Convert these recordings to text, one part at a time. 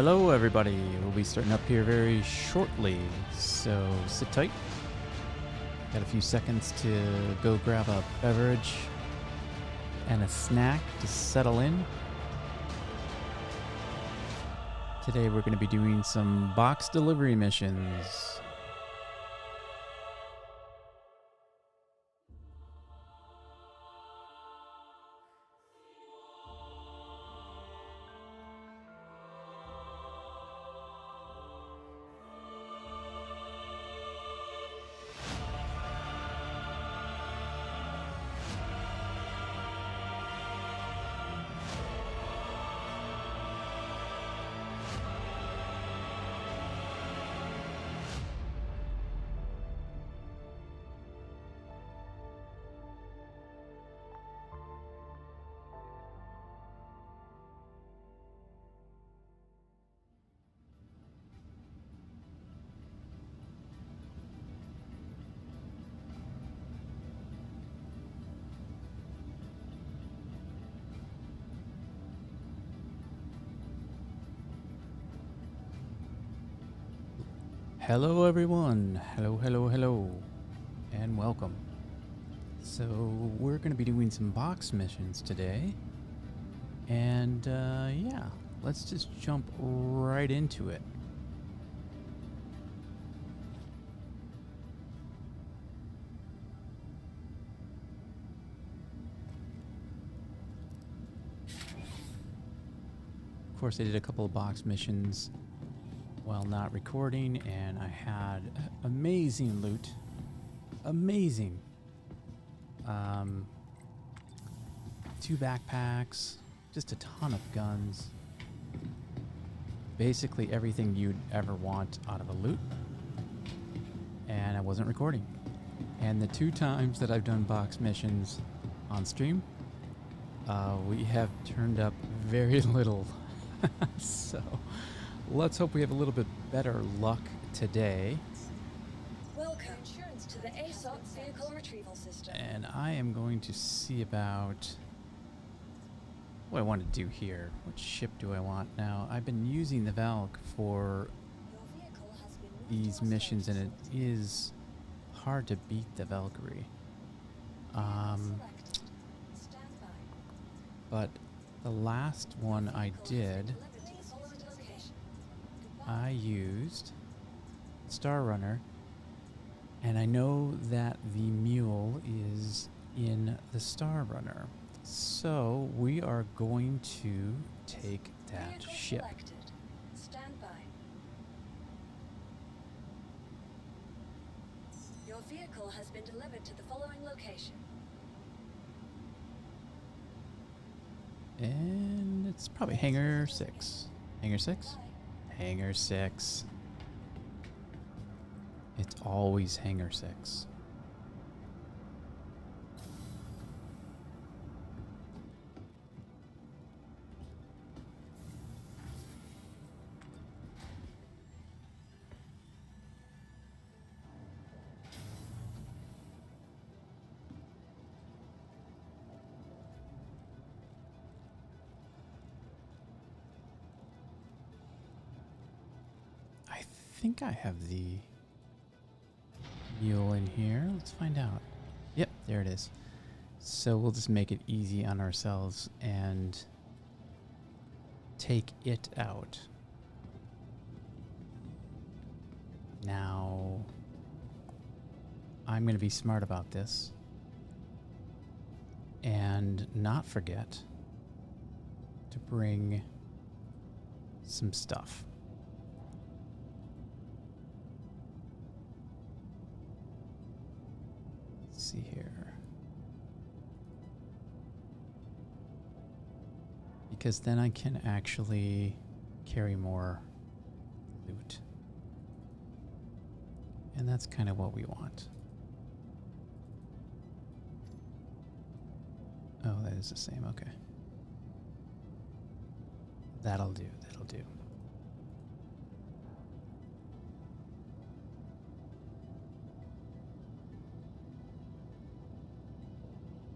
Hello everybody, we'll be starting up here very shortly, so sit tight. Got a few seconds to go grab a beverage and a snack to settle in. Today we're going to be doing some box delivery missions. Hello everyone, hello, and welcome. So we're going to be doing some box missions today, and yeah, let's just jump right into it. Of course, I did a couple of box missions while not recording, and I had amazing loot. Amazing. 2 backpacks, just a ton of guns. Basically everything you'd ever want out of a loot. And I wasn't recording. And the 2 times that I've done box missions on stream, we have turned up very little. So let's hope we have a little bit better luck today. Welcome to the ASOP vehicle retrieval system. And I am going to see about what I want to do here. What ship do I want now? I've been using the Valk for these missions, and it is hard to beat the Valkyrie. But the last one I did, I used Star Runner, and I know that the mule is in the Star Runner. So we are going to take that ship. Stand by. Your vehicle has been delivered to the following location. And it's probably Hangar 6. Hangar 6? Hangar 6. It's always Hangar 6. I think I have the mule in here. Let's find out. Yep, there it is. So we'll just make it easy on ourselves and take it out. Now, I'm going to be smart about this and not forget to bring some stuff. See here, because then I can actually carry more loot, and that's kind of what we want. Oh, that is the same. Okay, that'll do.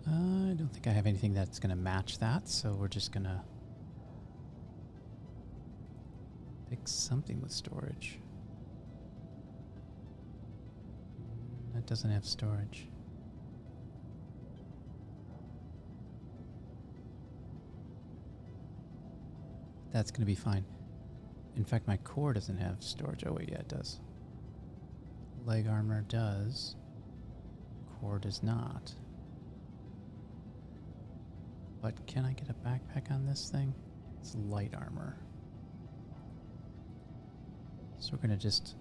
I don't think I have anything that's going to match that, so we're just going to like something with storage. That doesn't have storage. That's going to be fine. In fact, my core doesn't have storage. Oh wait, yeah, it does. Leg armor does. Core does not. But can I get a backpack on this thing? It's light armor. So we're going to just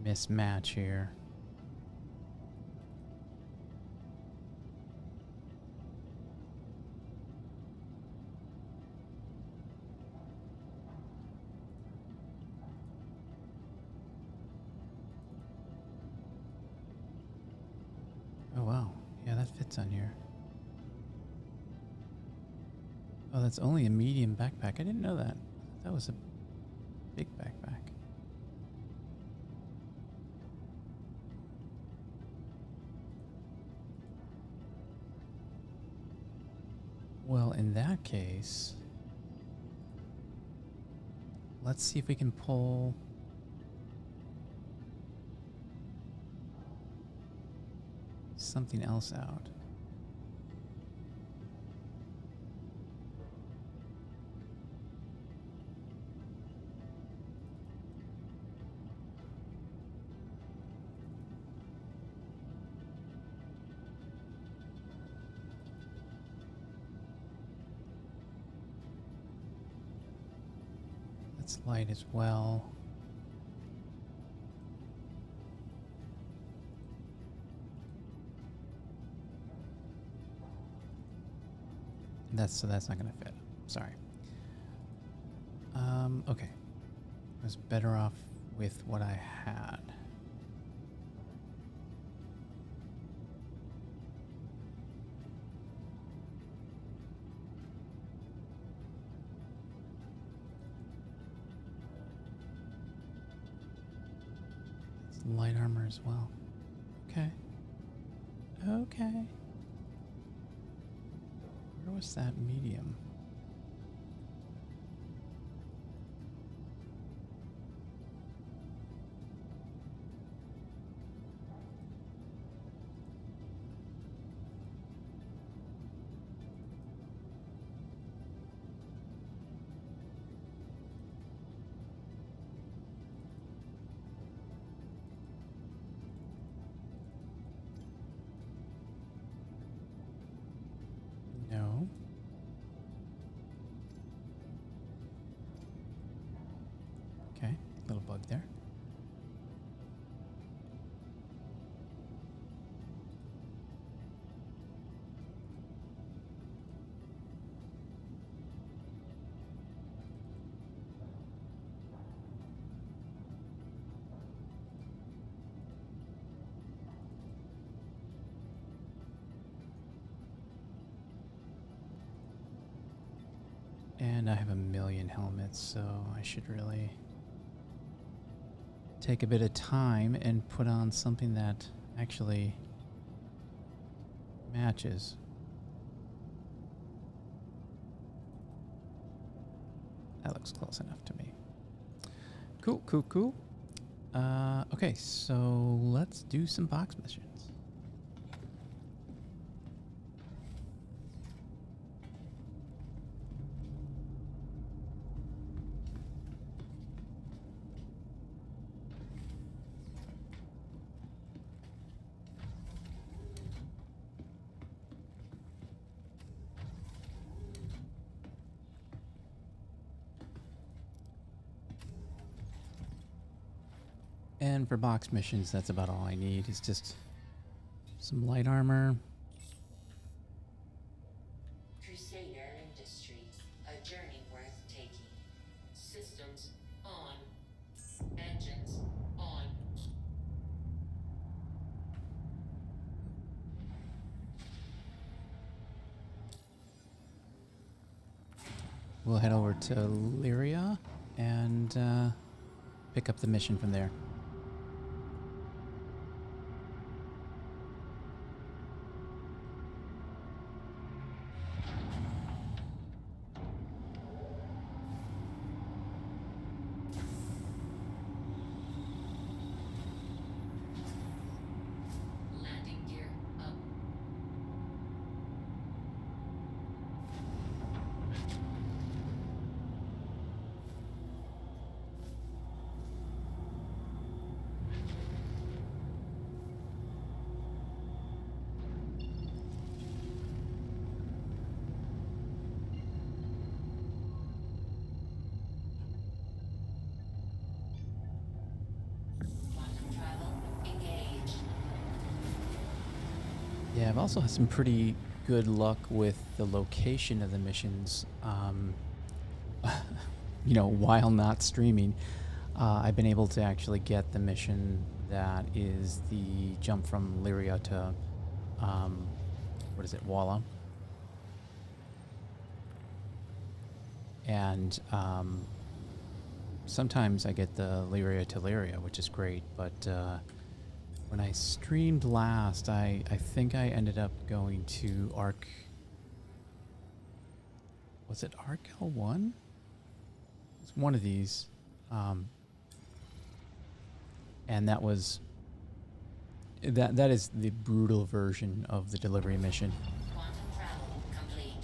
mismatch here. Oh wow, yeah, that fits on here. Oh, that's only a medium backpack. I didn't know that. That was a big backpack. Well, in that case, let's see if we can pull something else out. That's light as well. So that's not gonna fit. Sorry. Okay. I was better off with what I had. It's light armor as well. Okay. Okay. Where was that medium? No. Okay, little bug there. And I have a million helmets, so I should really take a bit of time and put on something that actually matches. That looks close enough to me. Cool, cool, cool. Okay, so let's do some box missions. And for box missions, that's about all I need. Is just some light armor. Crusader Industries, a journey worth taking. Systems on. Engines on. We'll head over to Lyria and pick up the mission from there. I've also had some pretty good luck with the location of the missions. While not streaming, I've been able to actually get the mission that is the jump from Lyria to, Walla. And sometimes I get the Lyria to Lyria, which is great, but when I streamed last, I think I ended up going to Arc... Was it Arc L1? It's one of these. And that was... That is the brutal version of the delivery mission. Quantum travel complete.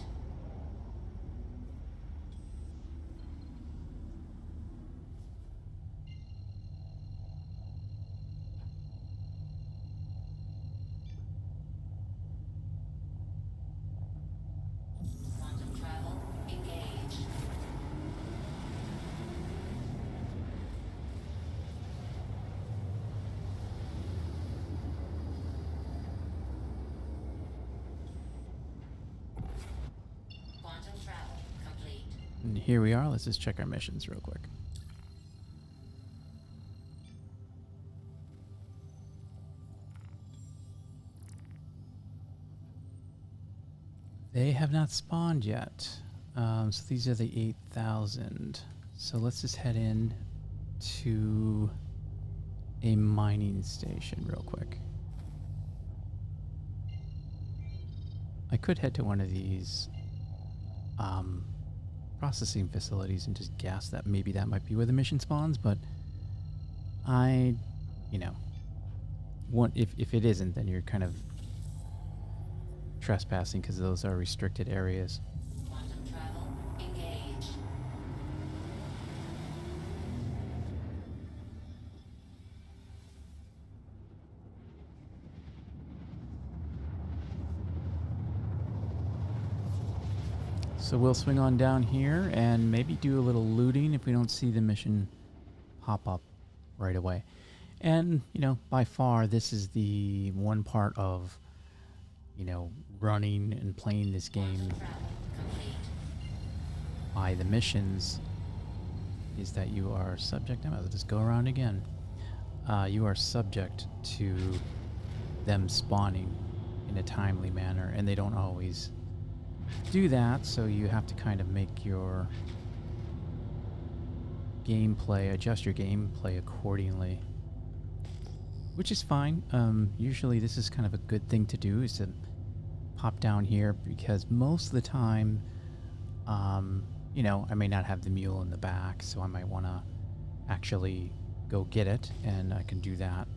Quantum travel engaged. Quantum travel complete. And here we are. Let's just check our missions real quick. They have not spawned yet. So these are the 8,000. So let's just head in to a mining station real quick. I could head to one of these processing facilities and just guess that maybe that might be where the mission spawns, but if it isn't, then you're kind of trespassing because those are restricted areas. Quantum travel engaged. So we'll swing on down here and maybe do a little looting if we don't see the mission pop up right away. And, by far, this is the one part of, running and playing this game Quantum travel complete. by the missions is that you are subject... I might just go around again. You are subject to them spawning in a timely manner, and they don't always do that, so you have to kind of make your gameplay, adjust your gameplay accordingly, which is fine. Usually this is kind of a good thing to do, is to pop down here, because most of the time, I may not have the mule in the back, so I might want to actually go get it, and I can do that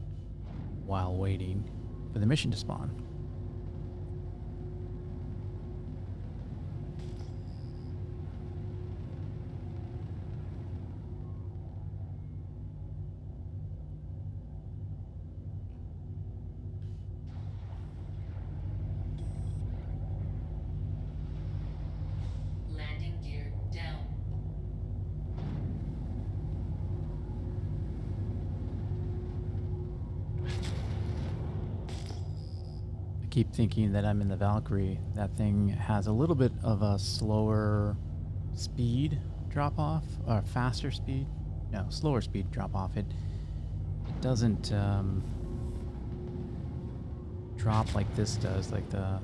while waiting for the mission to spawn. Landing gear down. I keep thinking that I'm in the Valkyrie. That thing has a little bit of a slower speed drop off, or faster speed. No, slower speed drop off. It doesn't drop like this does, like the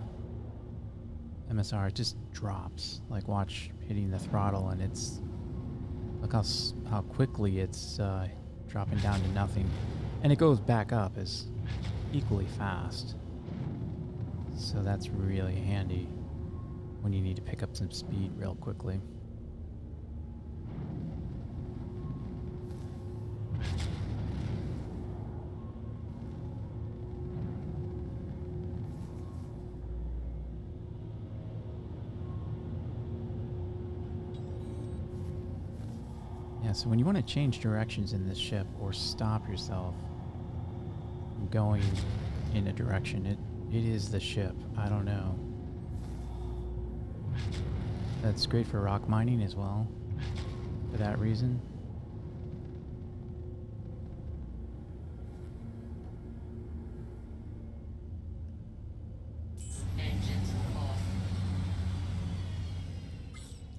MSR. It just drops. Like, watch hitting the throttle, and it's look how quickly it's dropping down to nothing, and it goes back up as equally fast. So that's really handy when you need to pick up some speed real quickly. Yeah, so when you want to change directions in this ship or stop yourself from going in a direction, it is the ship. I don't know. That's great for rock mining as well, for that reason.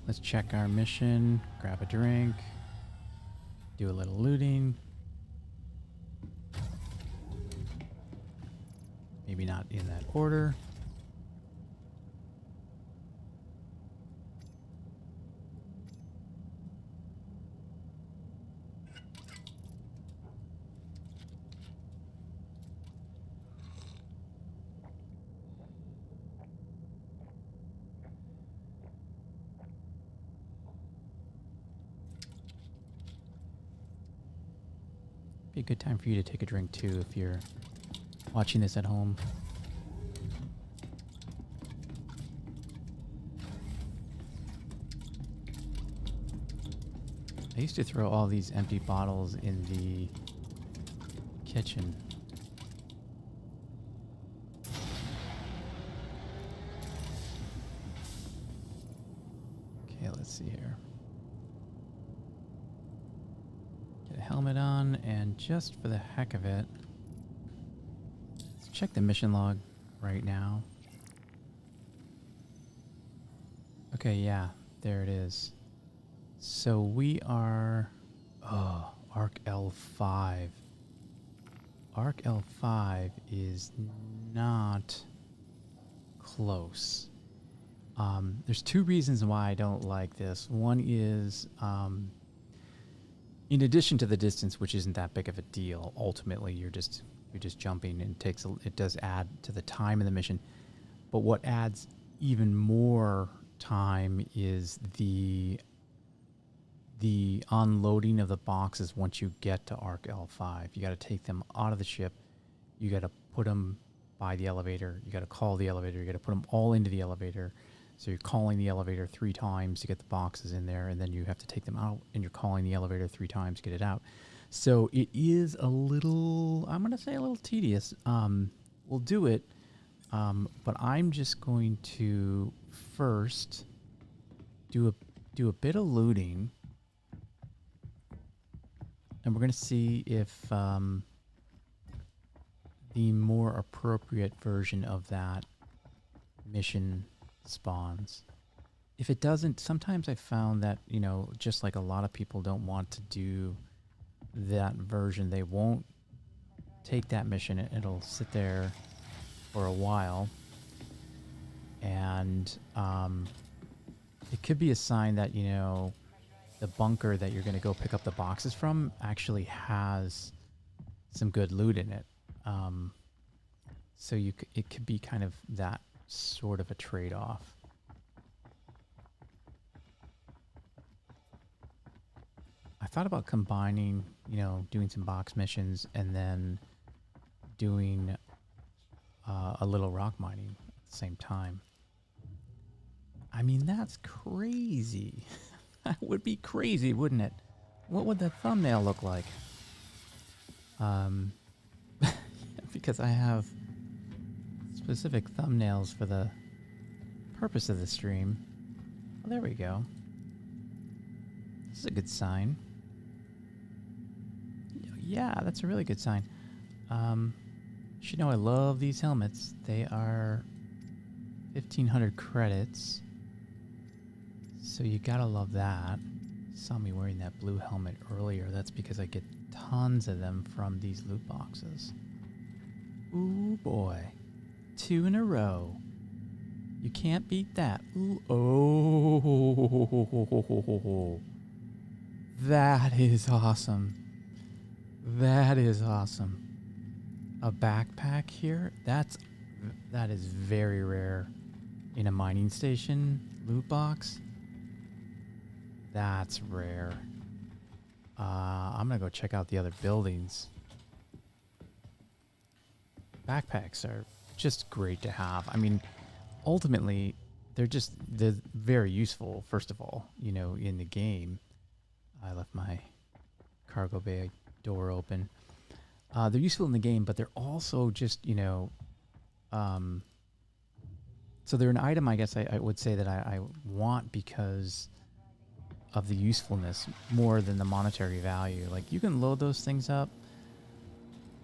Let's check our mission, grab a drink, do a little looting. Maybe not in that order. Be a good time for you to take a drink too if you're watching this at home. I used to throw all these empty bottles in the kitchen. Okay, let's see here. Get a helmet on, and just for the heck of it, let's check the mission log right now. Okay, yeah, there it is. So we are, Arc L5. Arc L5 is not close. There's two reasons why I don't like this. One is, in addition to the distance, which isn't that big of a deal, ultimately you're just jumping, and it does add to the time of the mission. But what adds even more time is the unloading of the boxes once you get to Arc L5. You got to take them out of the ship. You got to put them by the elevator. You got to call the elevator. You got to put them all into the elevator. So you're calling the elevator 3 times to get the boxes in there, and then you have to take them out, and you're calling the elevator 3 times to get it out. So it is a little, I'm going to say a little tedious. We'll do it, but I'm just going to first do a bit of looting. And we're going to see if the more appropriate version of that mission spawns. If it doesn't, sometimes I found that, just like a lot of people don't want to do that version, they won't take that mission. It'll sit there for a while. And it could be a sign that, the bunker that you're going to go pick up the boxes from actually has some good loot in it. So it could be kind of that sort of a trade-off. I thought about combining, doing some box missions and then doing a little rock mining at the same time. I mean, that's crazy. That would be crazy, wouldn't it? What would the thumbnail look like? Because I have specific thumbnails for the purpose of the stream. Oh, there we go. This is a good sign. Yeah, that's a really good sign. You should know I love these helmets. They are 1,500 credits. So you gotta love that. Saw me wearing that blue helmet earlier. That's because I get tons of them from these loot boxes. Ooh boy. 2 in a row. You can't beat that. Ooh, oh. That is awesome. That is awesome. A backpack here? That is very rare in a mining station loot box. That's rare. I'm gonna go check out the other buildings. Backpacks are just great to have. I mean, ultimately, they're very useful, first of all, in the game. I left my cargo bay door open. They're useful in the game, but they're also just, so they're an item, I guess I would say that I want because of the usefulness more than the monetary value. Like, you can load those things up,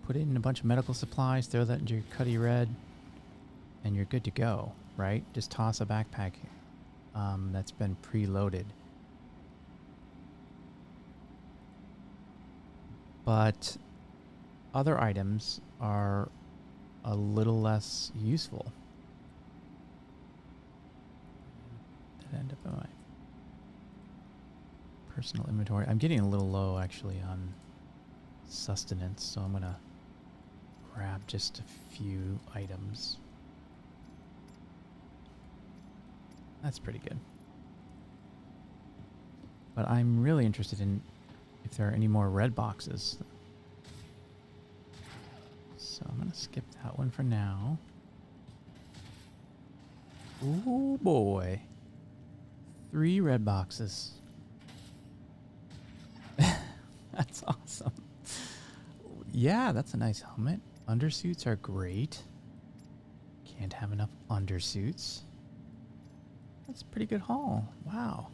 put it in a bunch of medical supplies, throw that into your Cuddy Red, and you're good to go, right? Just toss a backpack that's been preloaded. But other items are a little less useful. That end up in my personal inventory. I'm getting a little low actually on sustenance, so I'm gonna grab just a few items. That's pretty good. But I'm really interested in if there are any more red boxes. So I'm gonna skip that one for now. Ooh boy. 3 red boxes. That's awesome. Yeah, that's a nice helmet. Undersuits are great. Can't have enough undersuits. That's a pretty good haul. Wow.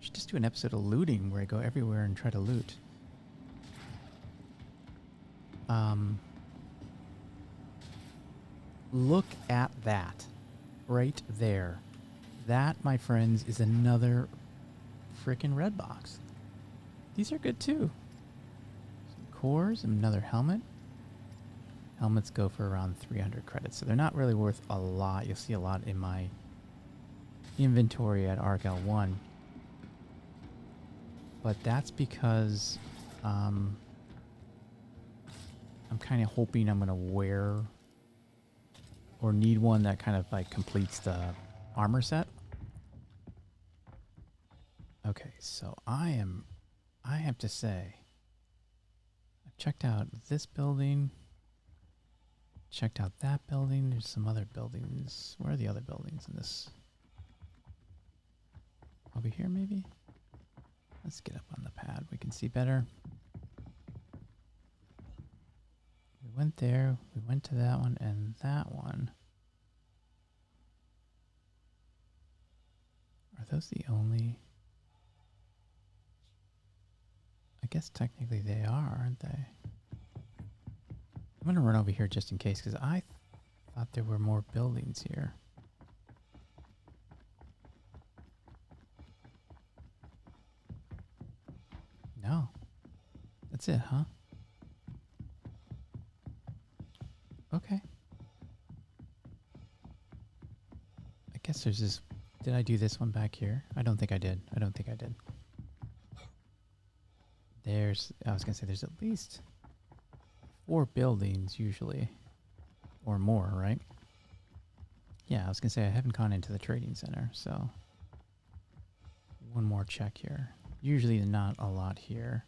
Should just do an episode of looting where I go everywhere and try to loot. Look at that. Right there. That, my friends, is another frickin' red box. These are good too. Some cores, another helmet. Helmets go for around 300 credits, so they're not really worth a lot. You'll see a lot in my inventory at ArcL1. But that's because I'm kind of hoping I'm going to wear or need one that kind of like completes the armor set. Okay, so I have to say, I've checked out this building, checked out that building. There's some other buildings. Where are the other buildings in this? Over here, maybe? Let's get up on the pad. We can see better. We went there. We went to that one and that one. Are those the only... I guess technically they are, aren't they? I'm going to run over here just in case, because I thought there were more buildings here. No. That's it, huh? Okay. I guess there's this... Did I do this one back here? I don't think I did. I don't think I did. There's... I was going to say there's at least 4 buildings usually. Or more, right? Yeah, I was going to say I haven't gone into the trading center, so... One more check here. Usually not a lot here.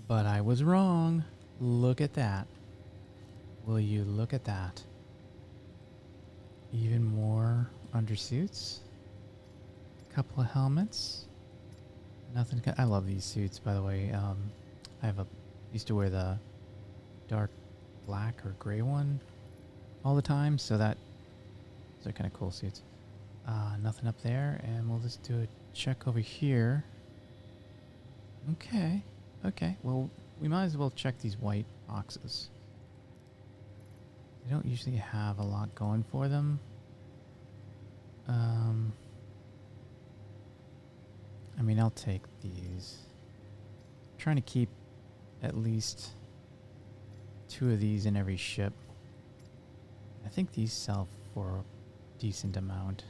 But I was wrong. Look at that. Will you look at that? Even more undersuits. Couple of helmets. Nothing. I love these suits, by the way. I used to wear the dark black or gray one all the time, so those are kind of cool suits. Nothing up there, and we'll just do a check over here. Okay. Okay, well, we might as well check these white boxes. They don't usually have a lot going for them. I mean, I'll take these. I'm trying to keep at least 2 of these in every ship. I think these sell for a decent amount.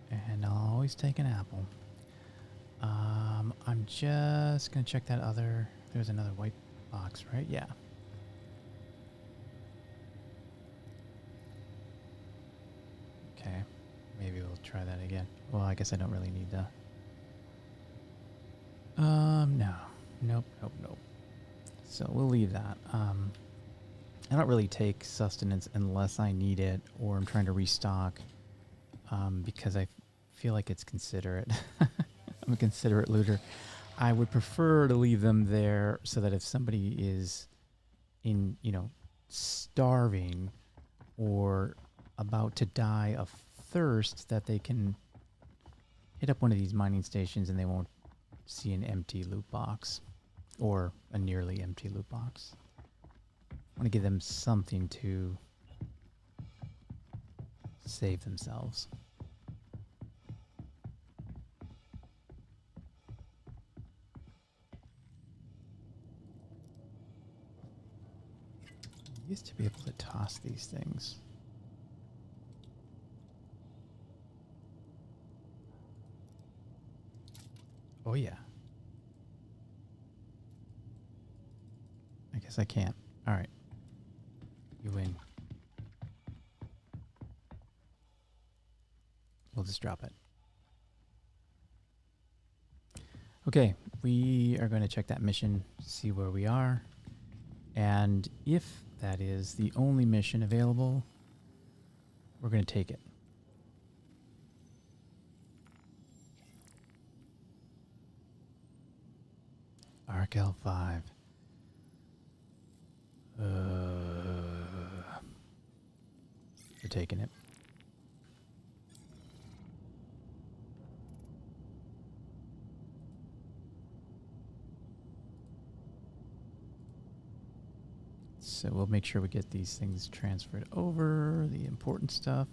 And I'll always take an apple. I'm just going to check that other... There's another white box, right? Yeah. Okay. Maybe we'll try that again. Well, I guess I don't really need to... No. Nope. So we'll leave that. I don't really take sustenance unless I need it or I'm trying to restock, because I feel like it's considerate. I'm a considerate looter. I would prefer to leave them there so that if somebody is in, starving or about to die of thirst, that they can hit up one of these mining stations and they won't see an empty loot box or a nearly empty loot box. I want to give them something to save themselves. I used to be able to toss these things. Oh yeah. I guess I can't. All right. You win. We'll just drop it. Okay, we are going to check that mission, see where we are. And if that is the only mission available, we're going to take it. Arc L5. We're taking it. So we'll make sure we get these things transferred over, the important stuff.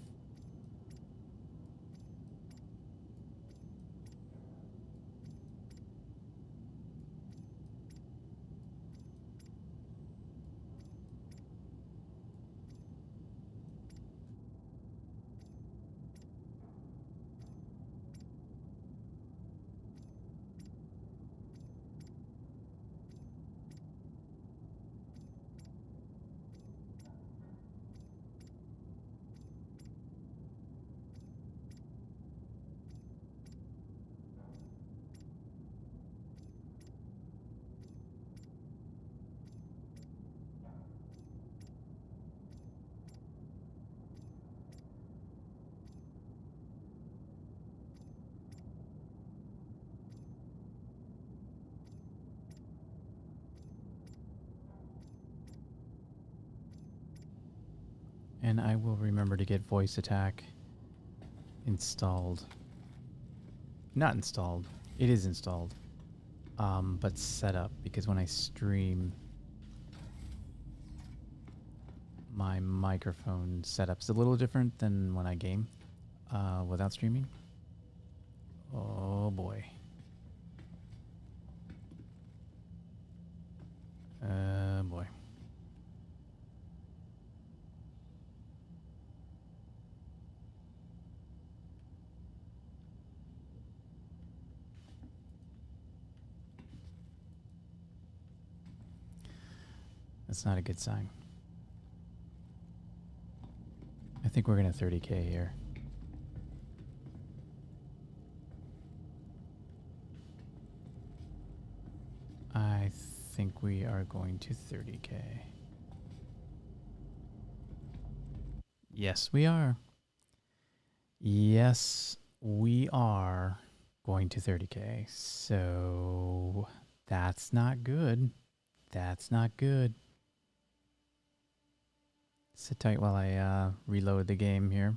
And I will remember to get voice attack installed. Not installed. It is installed. But set up, because when I stream, my microphone setup's a little different than when I game without streaming. Oh boy. Boy. That's not a good sign. I think we're going to 30K here. I think we are going to 30K. Yes, we are. Yes, we are going to 30K. So that's not good. That's not good. Sit tight while I reload the game here.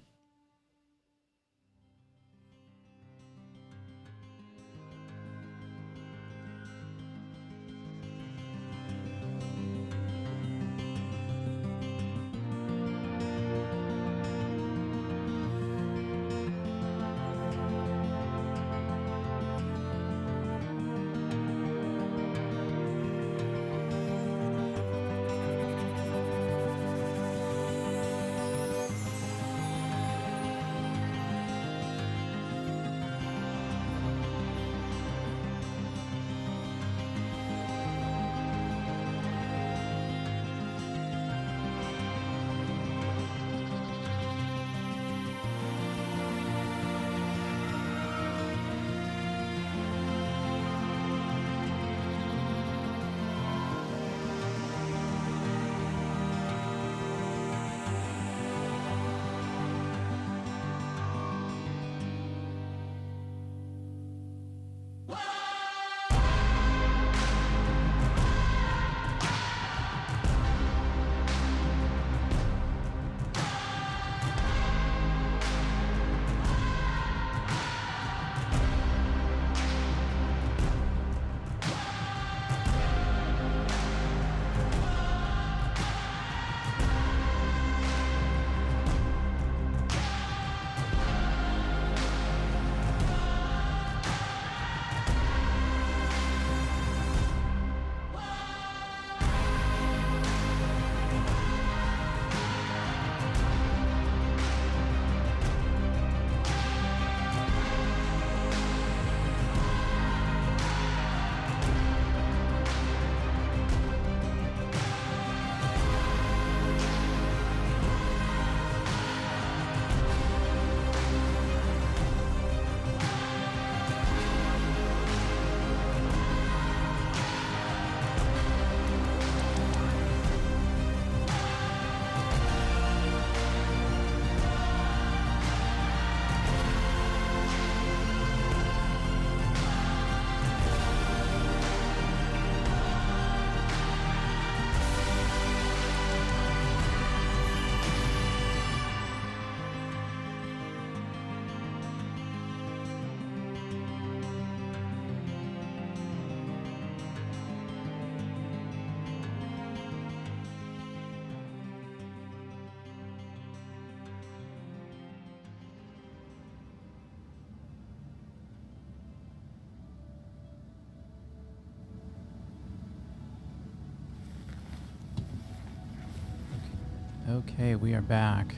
Okay, we are back.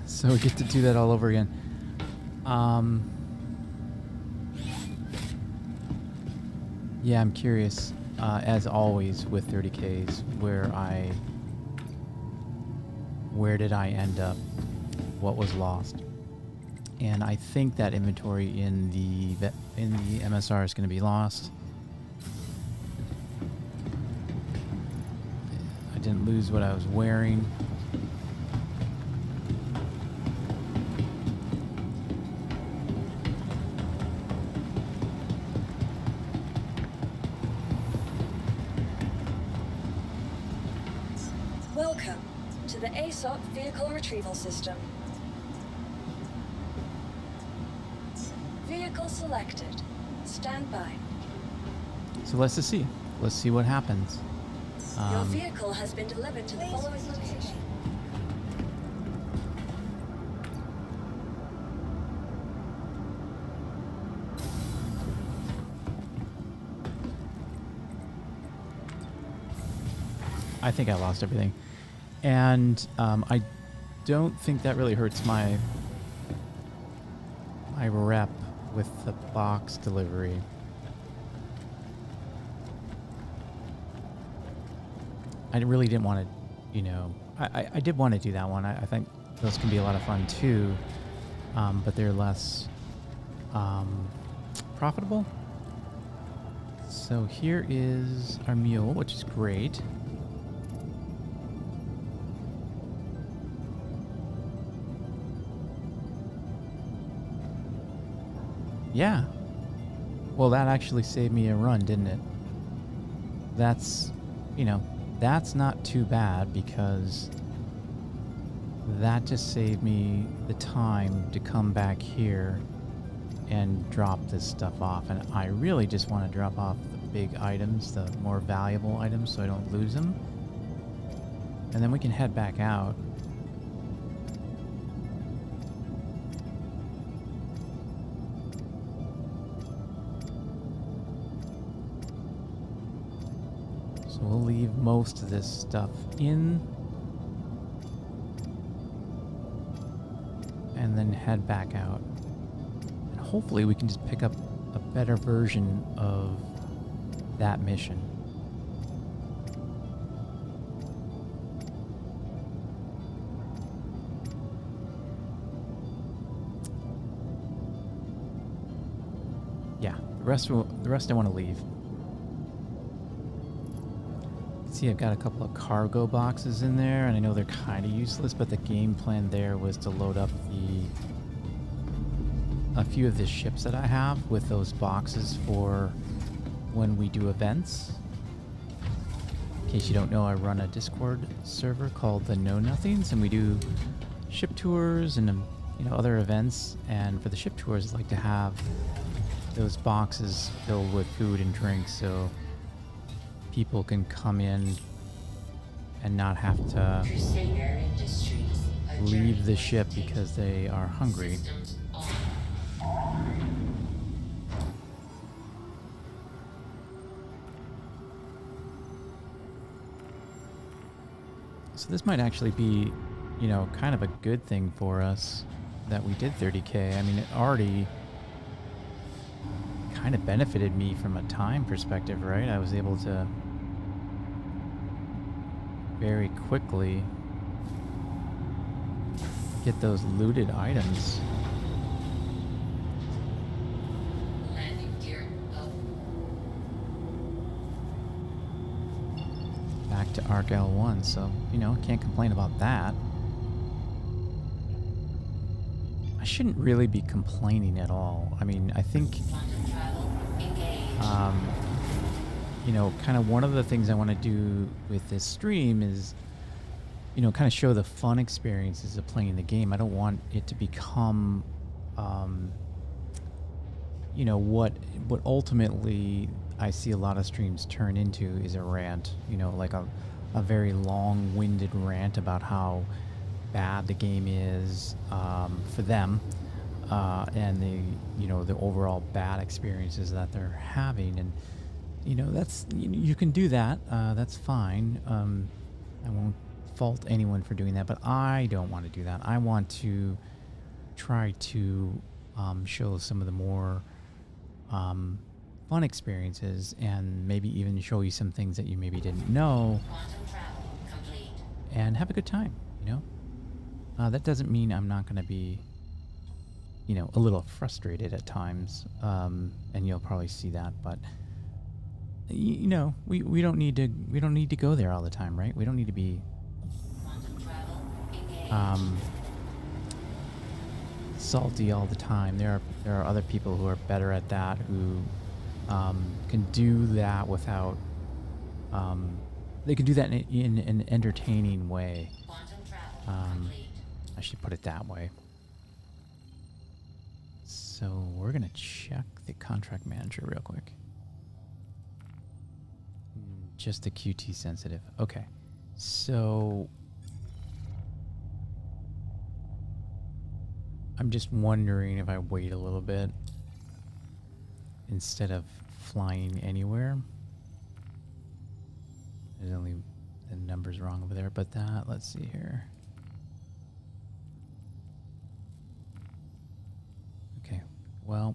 So we get to do that all over again. Yeah, I'm curious, as always with 30Ks, where did I end up? What was lost? And I think that inventory in the MSR is going to be lost. I didn't lose what I was wearing. Welcome to the ASOP Vehicle Retrieval System. Vehicle selected. Stand by. So let's just see. Let's see what happens. Your vehicle has been delivered to the following location. I think I lost everything. And I don't think that really hurts my rep with the box delivery. I really didn't want to, I did want to do that one. I think those can be a lot of fun too, but they're less profitable. So here is our mule, which is great. Yeah. Well, that actually saved me a run, didn't it? That's, that's not too bad because that just saved me the time to come back here and drop this stuff off. And I really just want to drop off the big items, the more valuable items, so I don't lose them. And then we can head back out. So we'll leave most of this stuff in and then head back out. And hopefully we can just pick up a better version of that mission. Yeah, the rest I want to leave. See, I've got a couple of cargo boxes in there, and I know they're kind of useless, but the game plan there was to load up a few of the ships that I have with those boxes for when we do events. In case you don't know, I run a Discord server called the Know Nothings, and we do ship tours and other events. And for the ship tours, I like to have those boxes filled with food and drinks, so people can come in and not have to leave the ship because they are hungry. So this might actually be, kind of a good thing for us that we did 30K. I mean, it already kind of benefited me from a time perspective, right? I was able to very quickly get those looted items. Landing gear up. Back to Arc L1, so, can't complain about that. I shouldn't really be complaining at all. I mean, I think, Quantum travel engaged. kind of one of the things I want to do with this stream is, kind of show the fun experiences of playing the game. I don't want it to become, what ultimately I see a lot of streams turn into is a rant, like a very long-winded rant about how bad the game is for them, and the overall bad experiences that they're having. And that's you can do that. That's fine. I won't fault anyone for doing that, but I don't want to do that. I want to try to show some of the more fun experiences and maybe even show you some things that you maybe didn't know Quantum travel complete. and have a good time. That doesn't mean I'm not going to be a little frustrated at times, and you'll probably see that, but we don't need to go there all the time, right? We don't need to be Quantum travel engaged. salty all the time. There are other people who are better at that, who can do that without they can do that in an entertaining way. Quantum travel complete. I should put it that way. So we're gonna check the contract manager real quick. Just the QT sensitive. Okay. So I'm just wondering if I wait a little bit instead of flying anywhere. There's only the numbers wrong over there, but let's see here. Okay, well.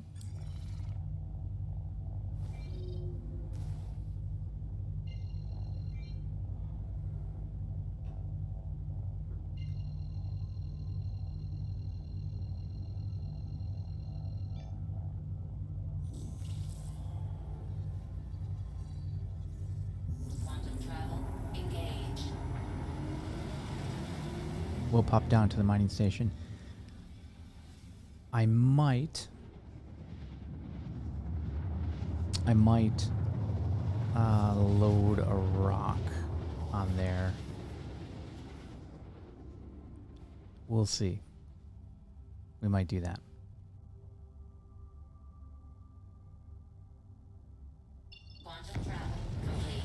We'll pop down to the mining station. I might load a rock on there. We'll see. We might do that. Quantum travel complete.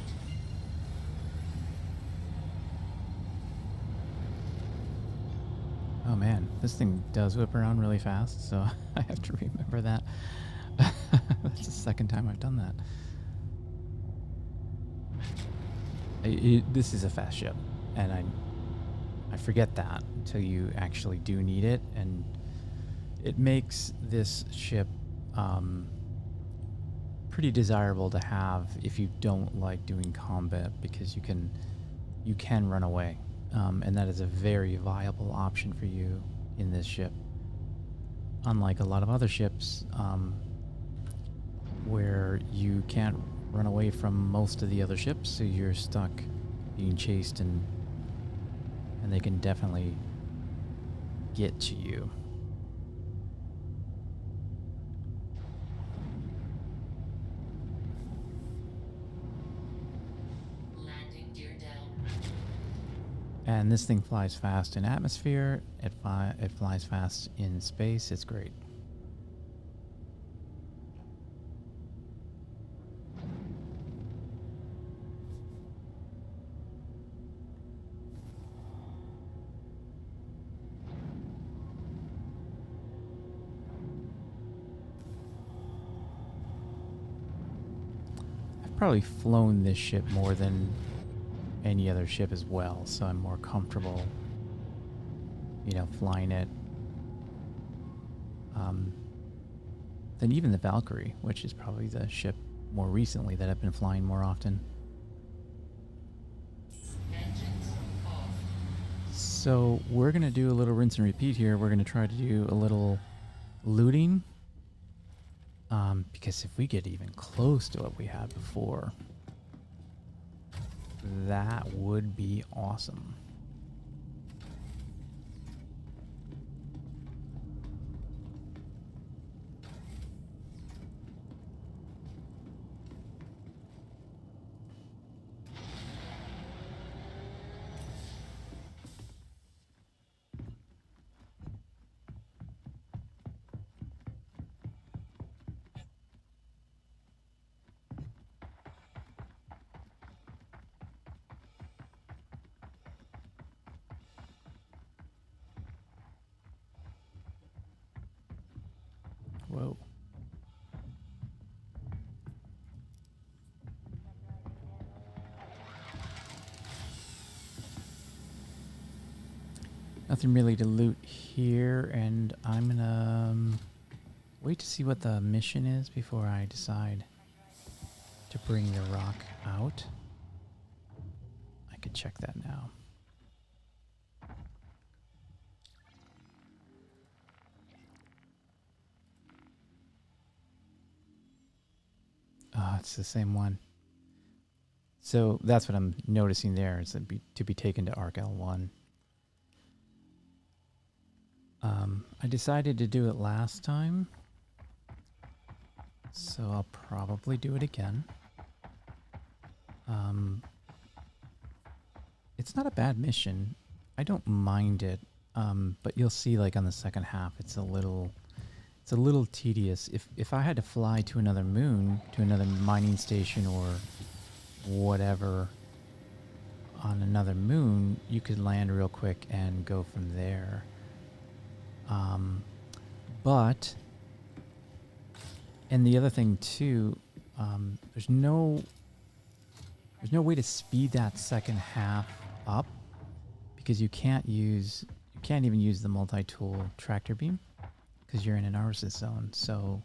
Oh man, this thing does whip around really fast, so I have to remember that. That's the second time I've done that. This is a fast ship, and I forget that until you actually do need it, and it makes this ship pretty desirable to have if you don't like doing combat, because you can run away, and that is a very viable option for you in this ship, unlike a lot of other ships where you can't run away from most of the other ships, so you're stuck being chased, and they can definitely get to you. Landing gear down. And this thing flies fast in atmosphere. It flies fast in space. It's great. I've probably flown this ship more than any other ship as well, so I'm more comfortable, flying it than even the Valkyrie, which is probably the ship more recently that I've been flying more often. Engines off. So we're gonna do a little rinse and repeat here. We're gonna try to do a little looting, because if we get even close to what we had before, that would be awesome. Whoa. nothing really to loot here, and I'm gonna wait to see what the mission is before I decide to bring the rock out. I could check that now. Oh, it's the same one. So that's what I'm noticing there, is to be taken to Arc L1. I decided to do it last time, so I'll probably do it again. It's not a bad mission. I don't mind it, but you'll see, like on the second half, it's a little tedious. If I had to fly to another moon, to another mining station or whatever on another moon, you could land real quick and go from there. And the other thing too, there's no way to speed that second half up, because you can't even use the multi-tool tractor beam because you're in an armistice zone. So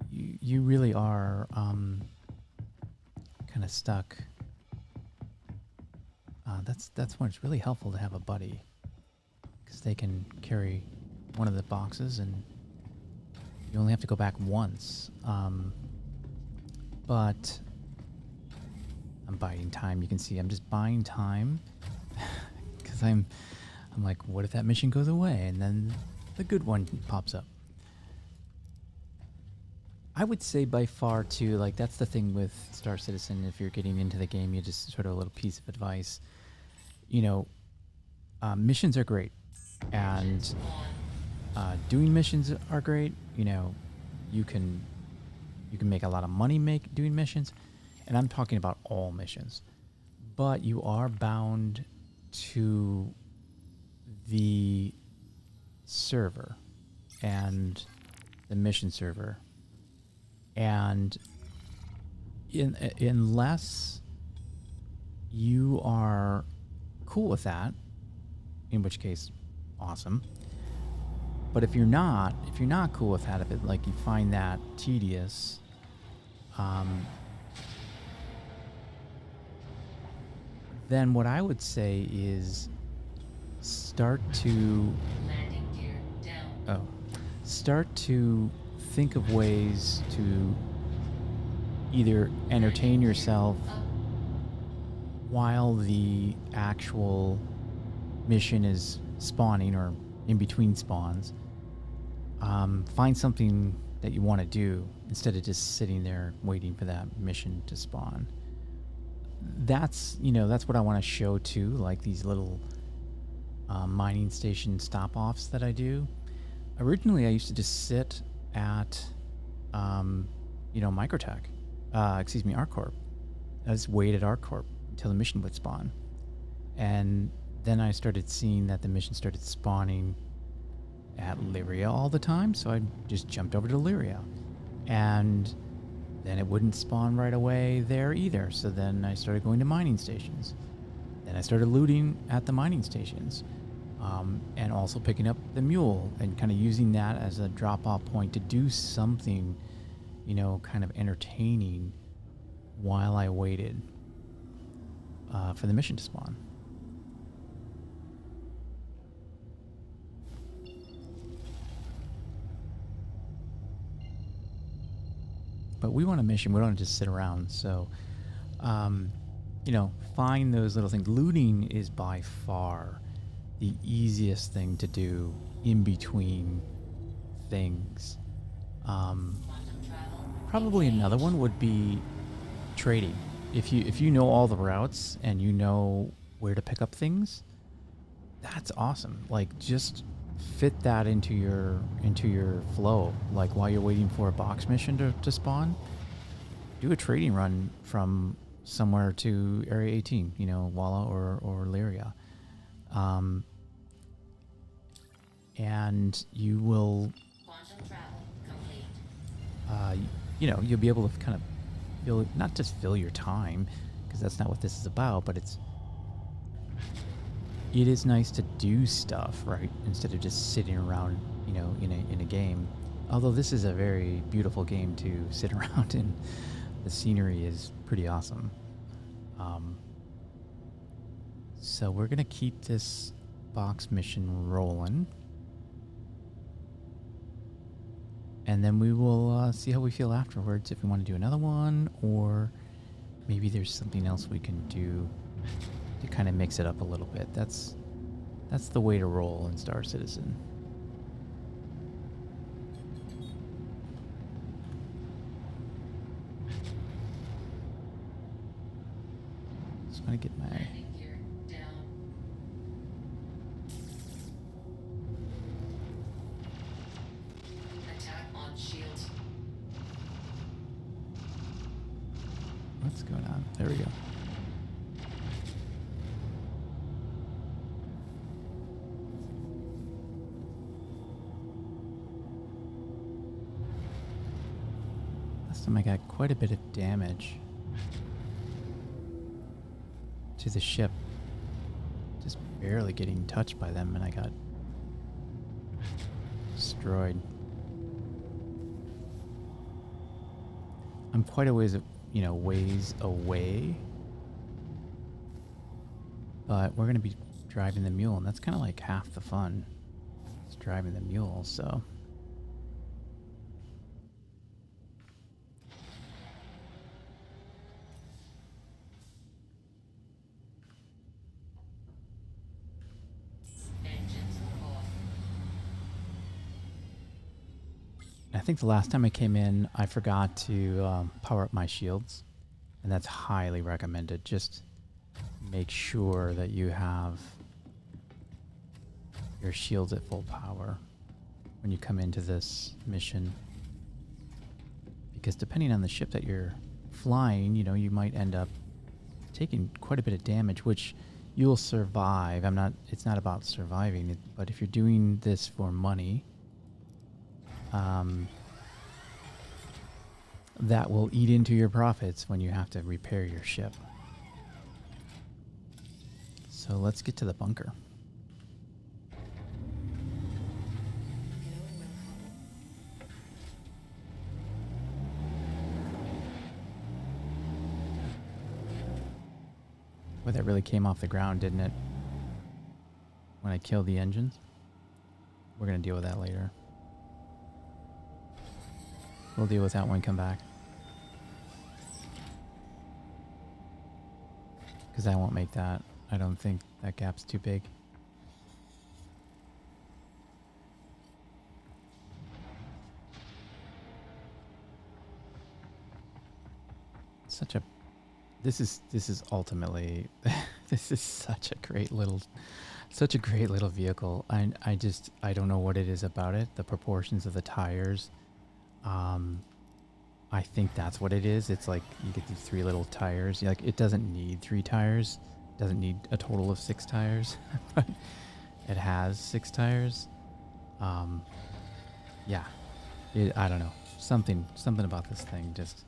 you really are kind of stuck. That's when it's really helpful to have a buddy, because they can carry one of the boxes and you only have to go back once. But I'm buying time. You can see I'm just buying time because I'm like, what if that mission goes away and then the good one pops up? I would say by far too, like that's the thing with Star Citizen. If you're getting into the game, you just sort of a little piece of advice. Missions are great, and doing missions are great. You can make a lot of money doing missions, and I'm talking about all missions. But you are bound to the server and the mission server, and unless you are cool with that, in which case, awesome. But if you're not cool with that, if it like you find that tedious, then what I would say is start to think of ways to either entertain yourself while the actual mission is spawning or in between spawns. Find something that you want to do instead of just sitting there waiting for that mission to spawn. That's what I want to show too, like these little mining station stop-offs that I do. Originally, I used to just sit at, Microtech, ArcCorp. I just waited at ArcCorp until the mission would spawn. And then I started seeing that the mission started spawning at Lyria all the time, so I just jumped over to Lyria. And then it wouldn't spawn right away there either, so then I started going to mining stations. Then I started looting at the mining stations, and also picking up the mule and kind of using that as a drop-off point to do something, kind of entertaining while I waited for the mission to spawn. But we want a mission. We don't just sit around. So, find those little things. Looting is by far the easiest thing to do in between things. Probably another one would be trading. If you know all the routes and you know where to pick up things, that's awesome. Like, just fit that into your flow. Like, while you're waiting for a box mission to spawn, do a trading run from somewhere to Area 18, Walla or Lyria. And you will, you'll be able to kind of not just fill your time, because that's not what this is about, but it's it is nice to do stuff, right? Instead of just sitting around, you know, in a game. Although this is a very beautiful game to sit around in. The scenery is pretty awesome. So we're going to keep this box mission rolling. And then we will see how we feel afterwards, if we want to do another one, or maybe there's something else we can do to kind of mix it up a little bit. That's the way to roll in Star Citizen. Just want to get my... Landing gear down. Attack on shields. What's going on? There we go. Last time I got quite a bit of damage to the ship. Just barely getting touched by them, and I got destroyed. I'm quite a ways away, but we're gonna be driving the mule, and that's kind of like half the fun. It's driving the mule, so. Engines off. I think the last time I came in, I forgot to power up my shields, and that's highly recommended. Just make sure that you have your shields at full power when you come into this mission, because depending on the ship that you're flying, you know, you might end up taking quite a bit of damage, which you'll survive. It's not about surviving, but if you're doing this for money, that will eat into your profits when you have to repair your ship. So let's get to the bunker. Boy, that really came off the ground, didn't it? When I killed the engines. We're going to deal with that later. We'll deal with that when we come back. Because I won't make that. I don't think that gap's too big. This is ultimately this is such a great little vehicle. I don't know what it is about it. The proportions of the tires. I think that's what it is. It's like you get these 3 little tires. Like, it doesn't need 3 tires. It doesn't need a total of 6 tires, but it has 6 tires. Yeah, I don't know. Something about this thing just.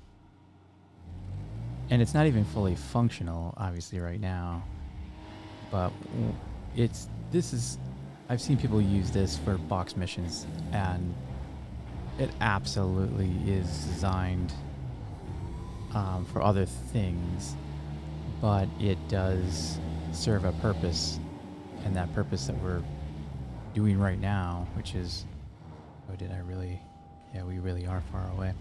And it's not even fully functional, obviously, right now. But I've seen people use this for box missions, and it absolutely is designed for other things, but it does serve a purpose, and that purpose that we're doing right now, which is, we really are far away.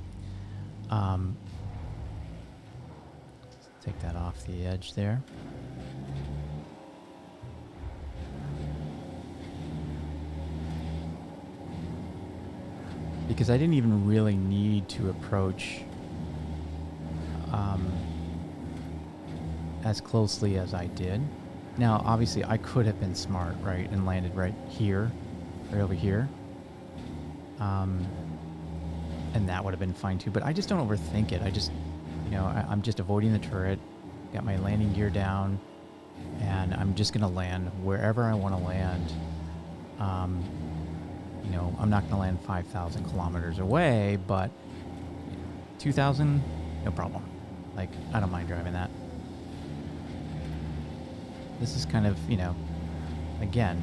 Take that off the edge there. Because I didn't even really need to approach as closely as I did. Now, obviously, I could have been smart, right, and landed right here, right over here. And that would have been fine too, but I just don't overthink it. I just, I'm just avoiding the turret, got my landing gear down, and I'm just going to land wherever I want to land. I'm not going to land 5,000 kilometers away, but 2,000, no problem. Like, I don't mind driving that. This is kind of, Again,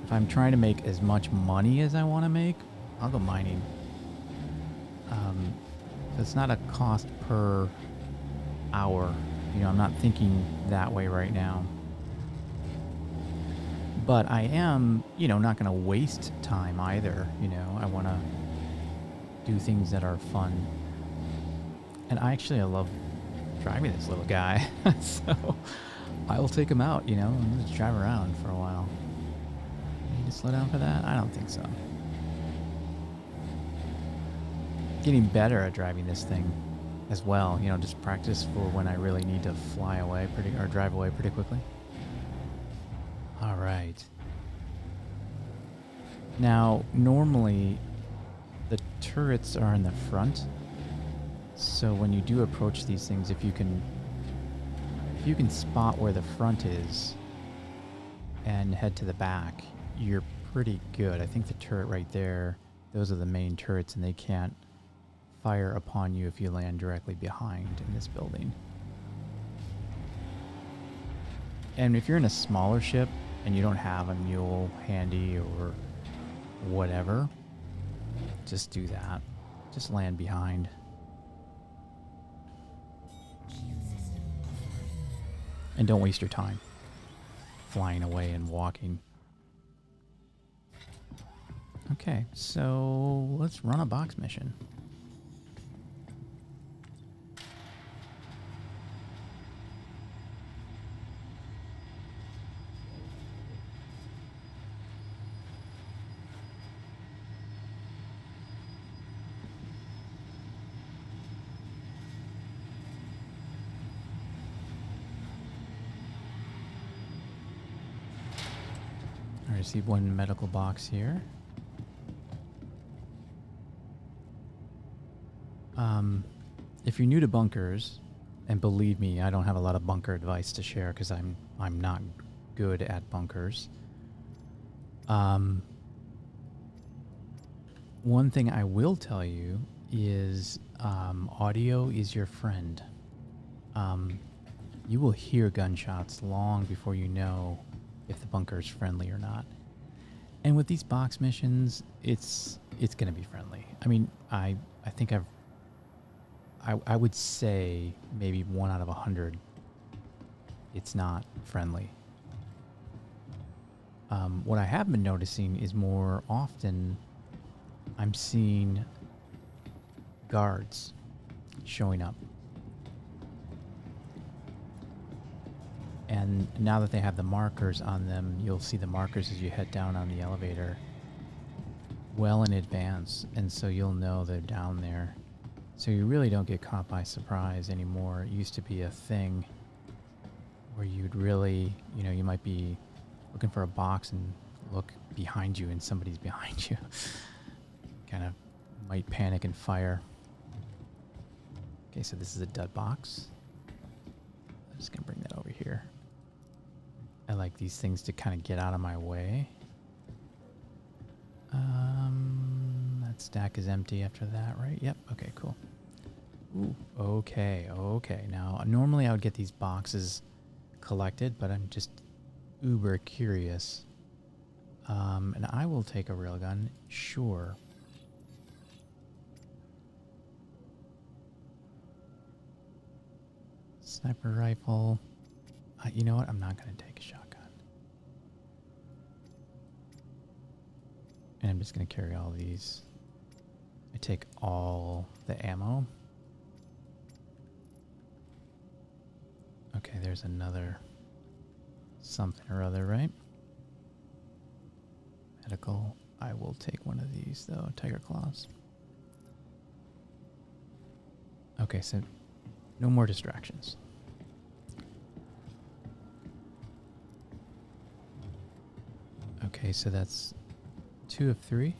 if I'm trying to make as much money as I want to make, I'll go mining. So it's not a cost per hour. You know, I'm not thinking that way right now. But I am, you know, not going to waste time either. You know, I want to do things that are fun. And I love driving this little guy. So I will take him out, you know, and just drive around for a while. Need to slow down for that? I don't think so. Getting better at driving this thing as well, you know, just practice for when I really need to fly away or drive away pretty quickly. All right. Now, normally the turrets are in the front. So when you do approach these things, if you can spot where the front is and head to the back, you're pretty good. I think the turret right there, those are the main turrets, and they can't fire upon you if you land directly behind in this building. And if you're in a smaller ship and you don't have a mule handy or whatever, just do that. Just land behind. And don't waste your time flying away and walking. Okay, so let's run a box mission. I received one medical box here. If you're new to bunkers, and believe me, I don't have a lot of bunker advice to share because I'm not good at bunkers. One thing I will tell you is audio is your friend. You will hear gunshots long before you know if the bunker is friendly or not. And with these box missions, it's going to be friendly. I mean, I think I would say maybe 1 out of 100, it's not friendly. What I have been noticing is more often I'm seeing guards showing up. And now that they have the markers on them, you'll see the markers as you head down on the elevator well in advance. And so you'll know they're down there. So you really don't get caught by surprise anymore. It used to be a thing where you'd really, you know, you might be looking for a box and look behind you and somebody's behind you. Kind of might panic and fire. Okay, so this is a dud box. I'm just going to bring that over here. I like these things to kind of get out of my way. That stack is empty after that, right? Yep. Okay, cool. Ooh, okay. Now, normally I would get these boxes collected, but I'm just uber curious. And I will take a railgun, sure. Sniper rifle. You know what? I'm not going to take a shotgun. And I'm just going to carry all these. I take all the ammo. Okay, there's another something or other, right? Medical. I will take one of these, though. Tiger claws. Okay, so no more distractions. Okay, so that's 2 of 3.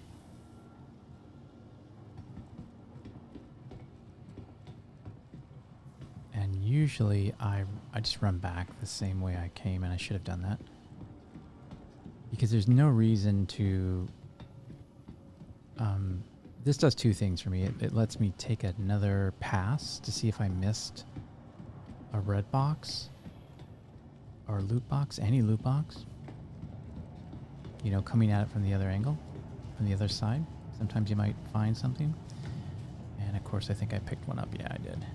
And usually I just run back the same way I came, and I should have done that. Because there's no reason to... this does 2 things for me. It lets me take another pass to see if I missed a red box or loot box, any loot box. you know, coming at it from the other angle, from the other side. Sometimes you might find something. And of course, I think I picked one up. Yeah, I did.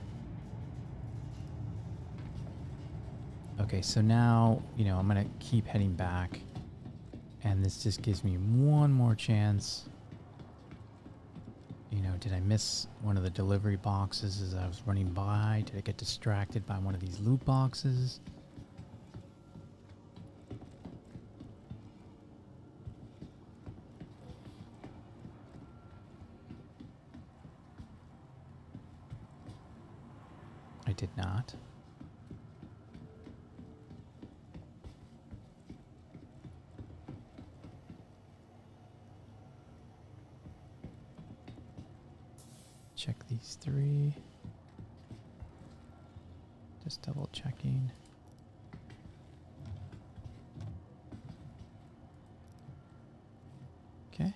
Okay, so now, you know, I'm going to keep heading back. And this just gives me one more chance. You know, did I miss one of the delivery boxes as I was running by? Did I get distracted by one of these loot boxes? I did not. Check these three. Just double checking. Okay.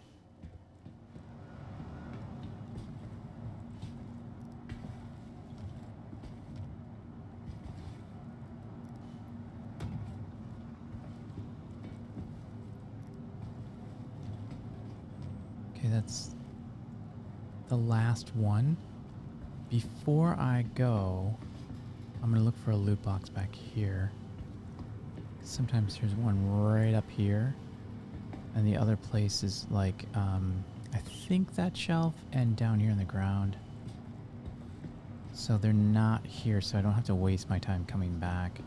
Okay, that's the last one. Before I go, I'm gonna look for a loot box back here. Sometimes there's one right up here, and the other place is like, I think that shelf and down here in the ground. So they're not here, so I don't have to waste my time coming back.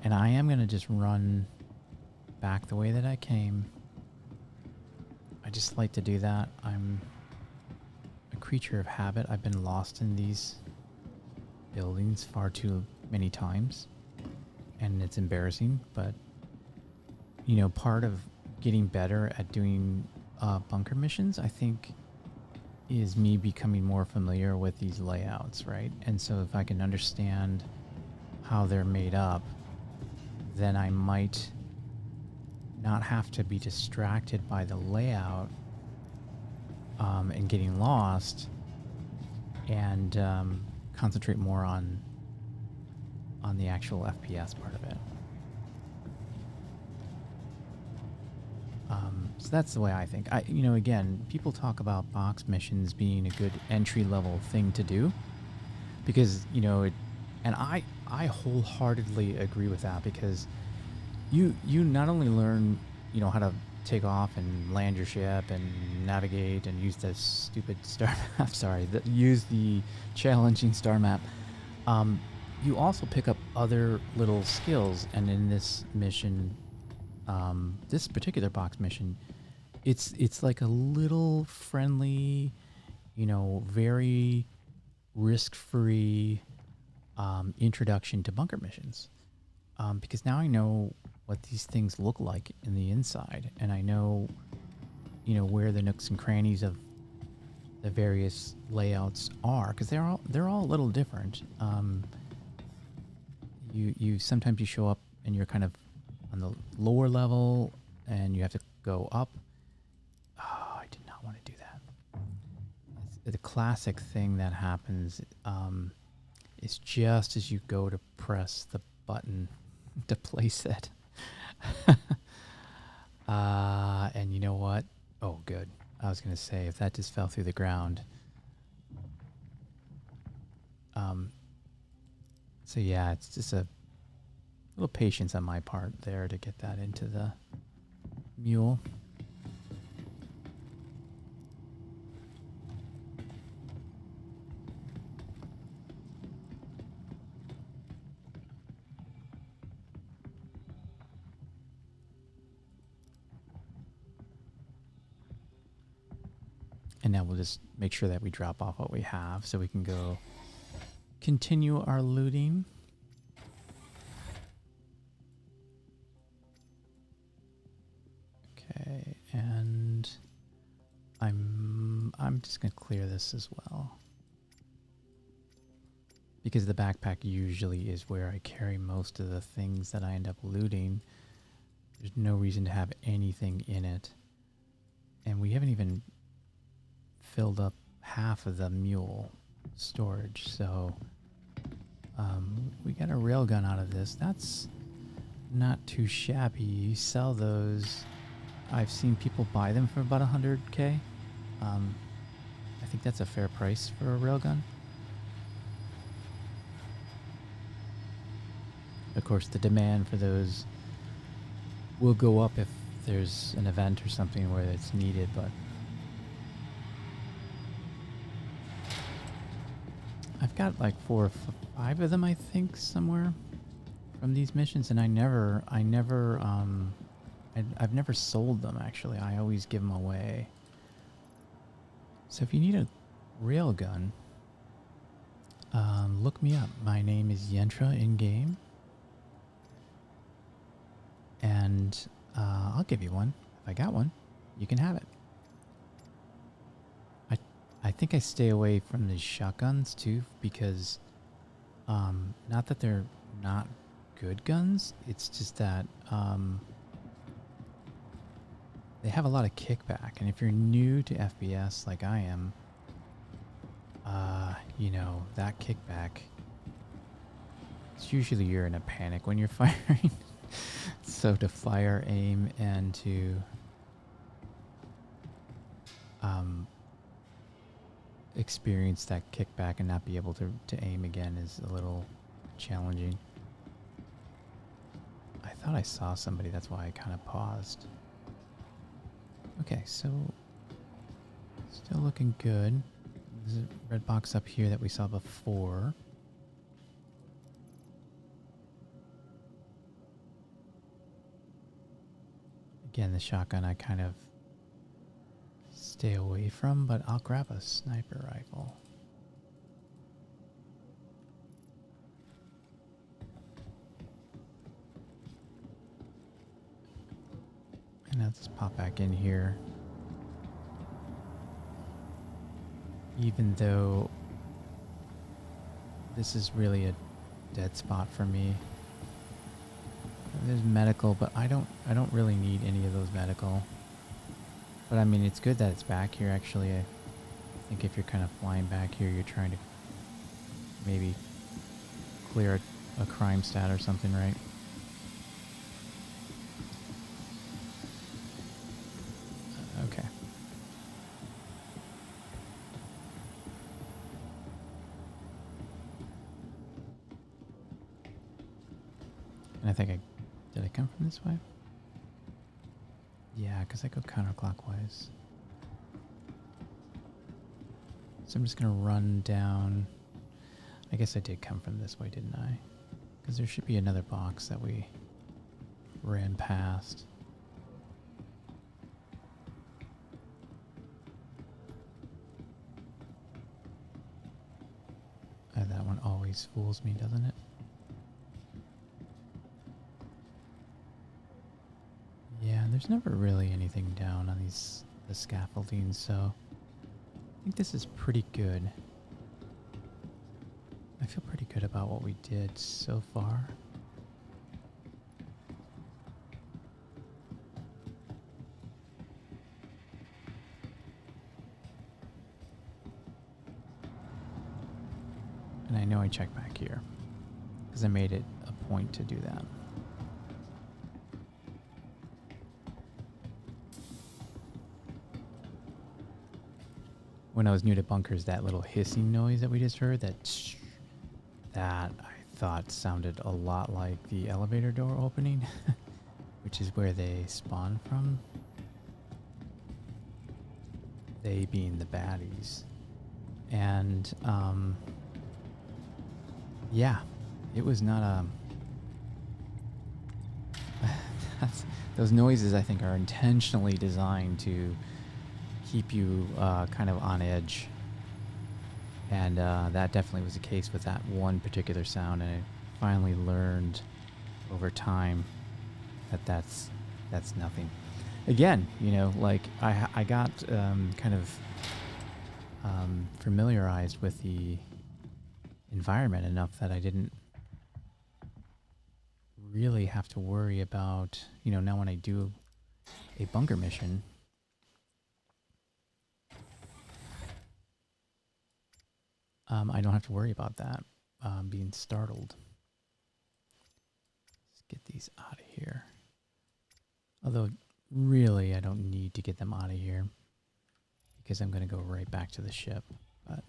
And I am gonna just run back the way that I came. I just like to do that. I'm a creature of habit. I've been lost in these buildings far too many times, and it's embarrassing, but you know, part of getting better at doing bunker missions, I think, is me becoming more familiar with these layouts, right? And so if I can understand how they're made up, then I might not have to be distracted by the layout and getting lost, and concentrate more on the actual FPS part of it. So that's the way I think. You know, again, people talk about box missions being a good entry-level thing to do because, you know, and I wholeheartedly agree with that, because you not only learn, you know, how to take off and land your ship and navigate and use the stupid star map, use the challenging star map, you also pick up other little skills. And in this mission, this particular box mission, it's like a little friendly, you know, very risk-free introduction to bunker missions, because now I know what these things look like in the inside, and I know, you know, where the nooks and crannies of the various layouts are, because they're all a little different. You sometimes you show up and you're kind of on the lower level and you have to go up. Oh, I did not want to do that. The classic thing that happens is just as you go to press the button to place it. And you know what? Oh, good. I was going to say, if that just fell through the ground. So yeah, it's just a little patience on my part there to get that into the mule. And now we'll just make sure that we drop off what we have so we can go continue our looting. Okay, and I'm just gonna clear this as well, because the backpack usually is where I carry most of the things that I end up looting. There's no reason to have anything in it, and we haven't even filled up half of the mule storage, so we got a railgun out of this. That's not too shabby. You sell those I've seen people buy them for about 100K. I think that's a fair price for a railgun. Of course, the demand for those will go up if there's an event or something where it's needed, but I've got like 4 or 5 of them, I think, somewhere from these missions, and I've never sold them, actually. I always give them away. So if you need a railgun, look me up. My name is Yentra in game, and I'll give you one. If I got one, you can have it. I think I stay away from the shotguns too, because not that they're not good guns, it's just that they have a lot of kickback, and if you're new to FPS like I am, you know, that kickback, it's usually you're in a panic when you're firing. So to fire, aim, and to experience that kickback and not be able to aim again is a little challenging. I thought I saw somebody, that's why I kind of paused. Okay, so still looking good. There's a red box up here that we saw before. Again, the shotgun I kind of stay away from, but I'll grab a sniper rifle. And I'll just pop back in here. Even though this is really a dead spot for me. There's medical, but I don't really need any of those medical. But I mean, it's good that it's back here, actually. I think if you're kind of flying back here, you're trying to maybe clear a crime stat or something, right? Okay. And I think did I come from this way? Yeah, because I go counterclockwise. So I'm just going to run down. I guess I did come from this way, didn't I? Because there should be another box that we ran past. That one always fools me, doesn't it? Yeah, there's never really anything down on the scaffolding, so I think this is pretty good. I feel pretty good about what we did so far. And I know I checked back here because I made it a point to do that. When I was new to bunkers, that little hissing noise that we just heard, that I thought sounded a lot like the elevator door opening, which is where they spawn from. They being the baddies. And, yeah, it was not those noises, I think, are intentionally designed to keep you kind of on edge, and that definitely was the case with that one particular sound. And I finally learned over time that that's nothing. Again, you know, like I got kind of familiarized with the environment enough that I didn't really have to worry about, you know, now when I do a bunker mission, I don't have to worry about that, being startled. Let's get these out of here. Although really, I don't need to get them out of here because I'm going to go right back to the ship. But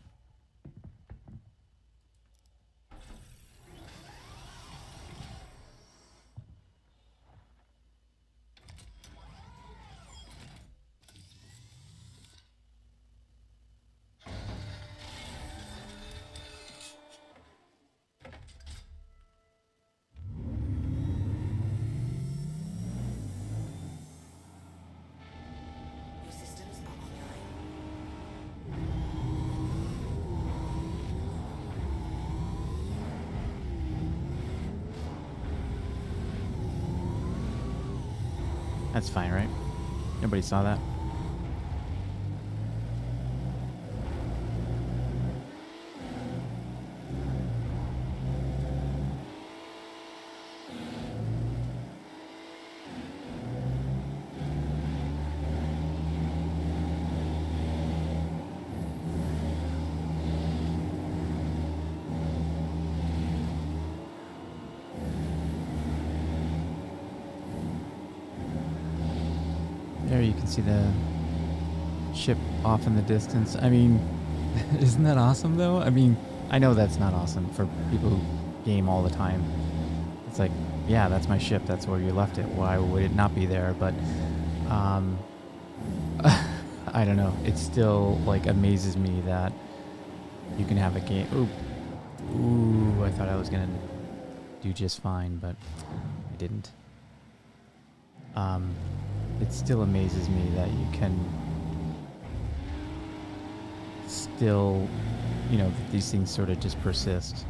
New systems are online. that's fine, right? Nobody saw that. There you can see the ship off in the distance. I mean, isn't that awesome though? I mean, I know that's not awesome for people who game all the time. It's like, yeah, that's my ship. That's where you left it. Why would it not be there? But I don't know. It still like amazes me that you can have a game. Ooh, I thought I was gonna do just fine, but I didn't. It still amazes me that you can still, that these things sort of just persist.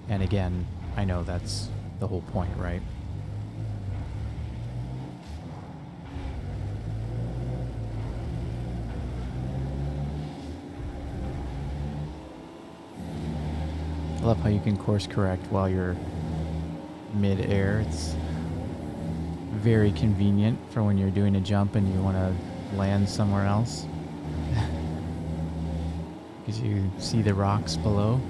And again, I know that's the whole point, right? I love how you can course correct while you're mid-air. It's very convenient for when you're doing a jump and you want to land somewhere else. Because you see the rocks below,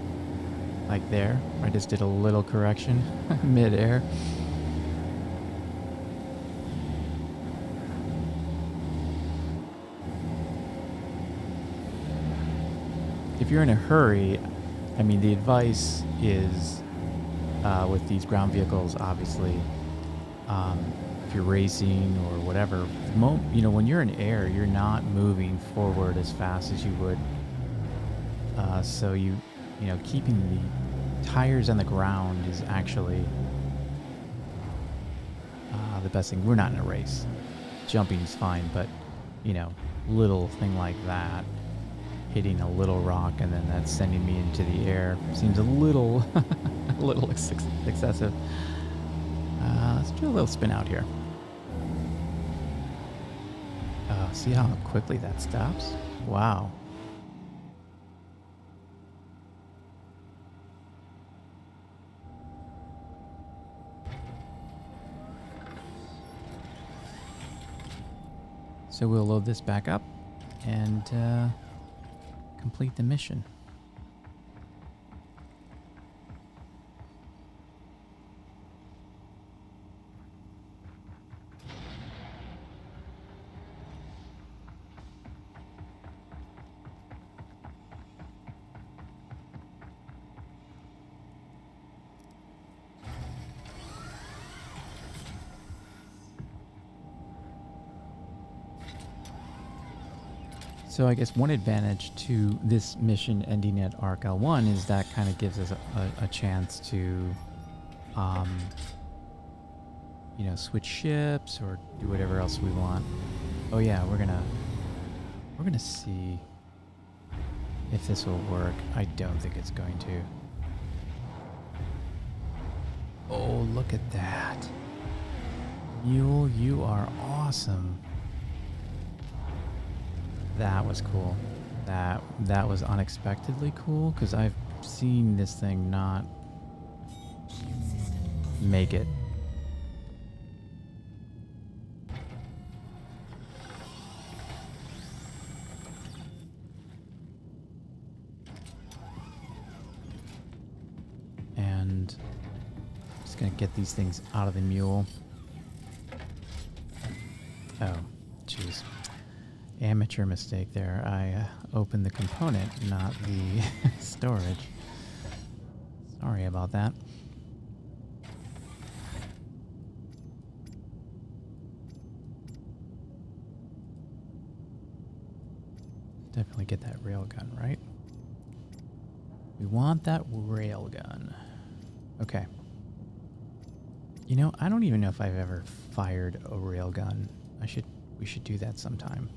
like there. I just did a little correction mid-air. If you're in a hurry, I mean, the advice is with these ground vehicles, obviously, if you're racing or whatever, when you're in air, you're not moving forward as fast as you would. So keeping the tires on the ground is actually the best thing. We're not in a race. Jumping is fine, but little thing like that, hitting a little rock and then that's sending me into the air seems a little excessive. Let's do a little spin out here. See how quickly that stops? Wow. So we'll load this back up and complete the mission. So I guess one advantage to this mission ending at Arc L1 is that kind of gives us a chance to, switch ships or do whatever else we want. Oh yeah, we're gonna see if this will work. I don't think it's going to. Oh, look at that. Mule, you are awesome. That was cool. That was unexpectedly cool because I've seen this thing not make it. And just gonna get these things out of the mule. Oh, jeez. Amateur mistake there. I opened the component, not the storage. Sorry about that. Definitely get that railgun, right? We want that railgun. Okay. You know, I don't even know if I've ever fired a railgun. We should do that sometime.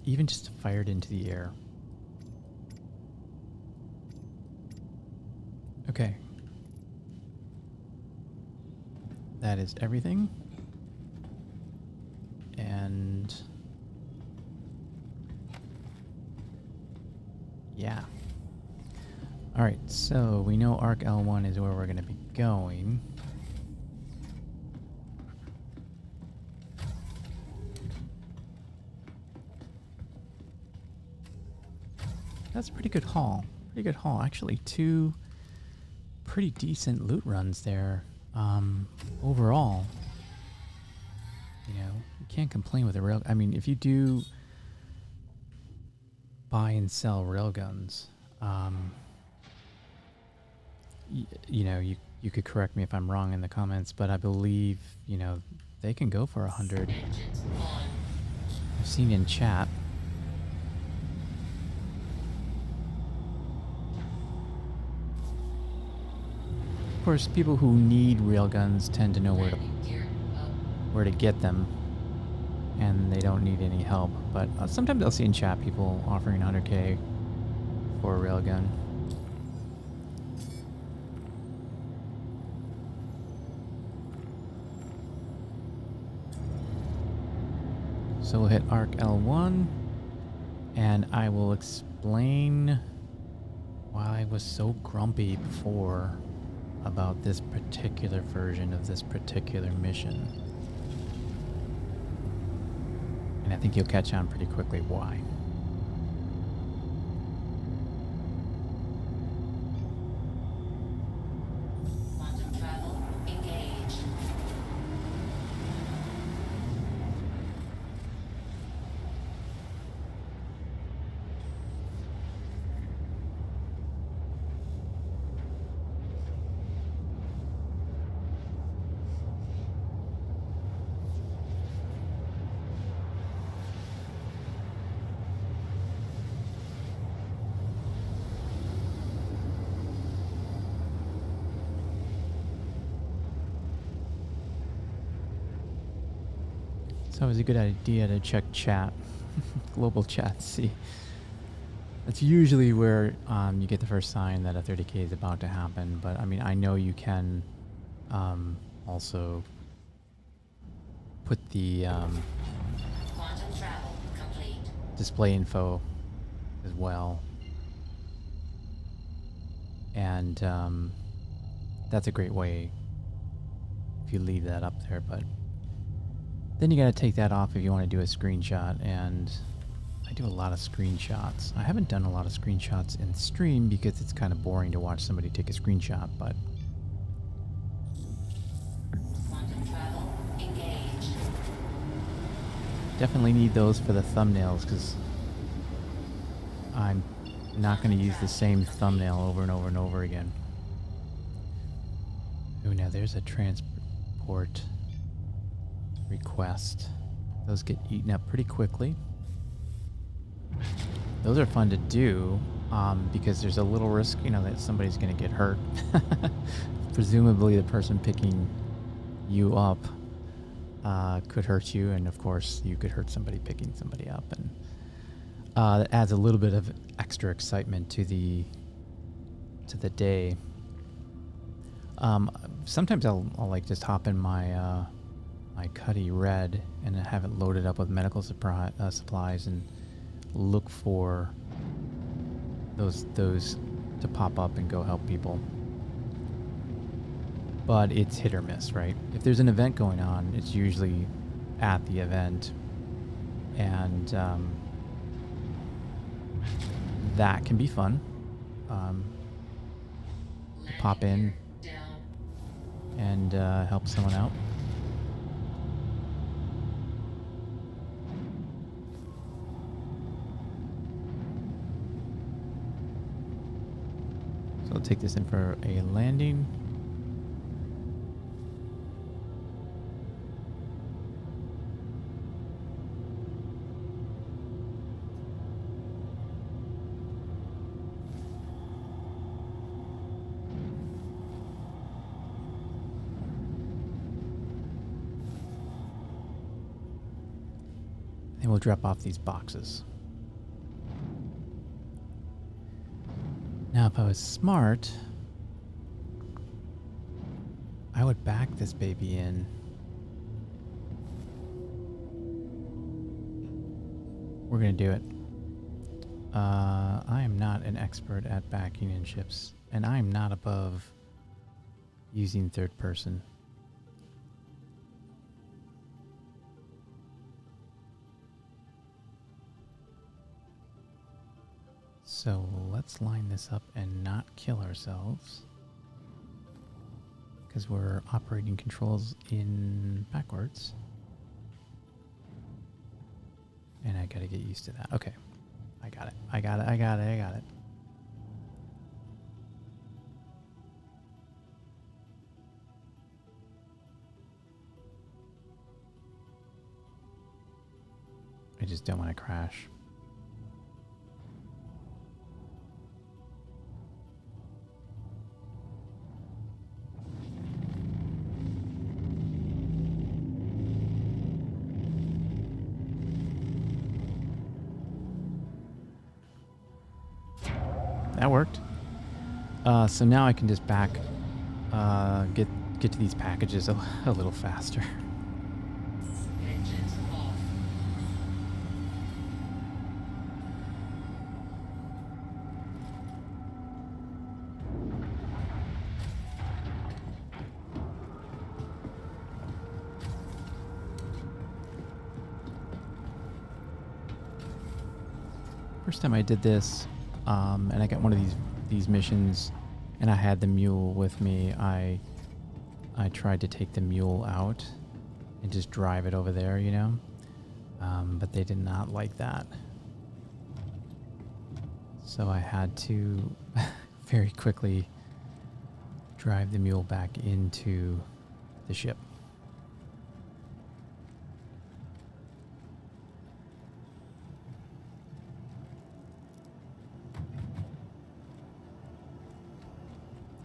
Even just to fire it into the air. Okay. That is everything. And yeah. All right, so we know Arc L1 is where we're going to be going. That's a pretty good haul. Pretty good haul. Actually, 2 pretty decent loot runs there. Overall, you know, you can't complain with a rail. I mean, if you do buy and sell railguns, you know, you could correct me if I'm wrong in the comments, but I believe, you know, they can go for 100. I've seen in chat. Of course, people who need railguns tend to know where to get them, and they don't need any help. But sometimes I'll see in chat people offering 100k for a railgun. So we'll hit Arc L1, and I will explain why I was so grumpy before about this particular version of this particular mission. And I think you'll catch on pretty quickly why. Quantum travel engaged. It's always a good idea to check chat, global chat, see. That's usually where you get the first sign that a 30k is about to happen. But I mean, I know you can also put the Quantum travel complete. display info as well. And that's a great way if you leave that up there. But then you got to take that off if you want to do a screenshot. And I do a lot of screenshots. I haven't done a lot of screenshots in stream because it's kind of boring to watch somebody take a screenshot, but Quantum travel engaged. definitely need those for the thumbnails because I'm not going to use the same thumbnail over and over and over again. Oh, now there's a transport request. Those get eaten up pretty quickly. Those are fun to do because there's a little risk, you know, that somebody's going to get hurt. Presumably the person picking you up could hurt you, and of course you could hurt somebody picking somebody up, and that adds a little bit of extra excitement to the day. Sometimes I'll like just hop in my my Cuddy Red and have it loaded up with medical supplies and look for those to pop up and go help people. But it's hit or miss, right? If there's an event going on, it's usually at the event, and that can be fun. Pop in Down. and help someone out. So I'll take this in for a landing. And we'll drop off these boxes. Now, if I was smart, I would back this baby in. We're going to do it. I am not an expert at backing in ships, and I am not above using third person. So let's line this up and not kill ourselves, because we're operating controls in backwards. And I gotta get used to that. Okay. I got it. I got it. I just don't want to crash. That worked. So now I can just get to these packages a little faster. Engines off. First time I did this, and I got one of these missions, and I had the mule with me. I tried to take the mule out and just drive it over there, you know, but they did not like that. So I had to very quickly drive the mule back into the ship.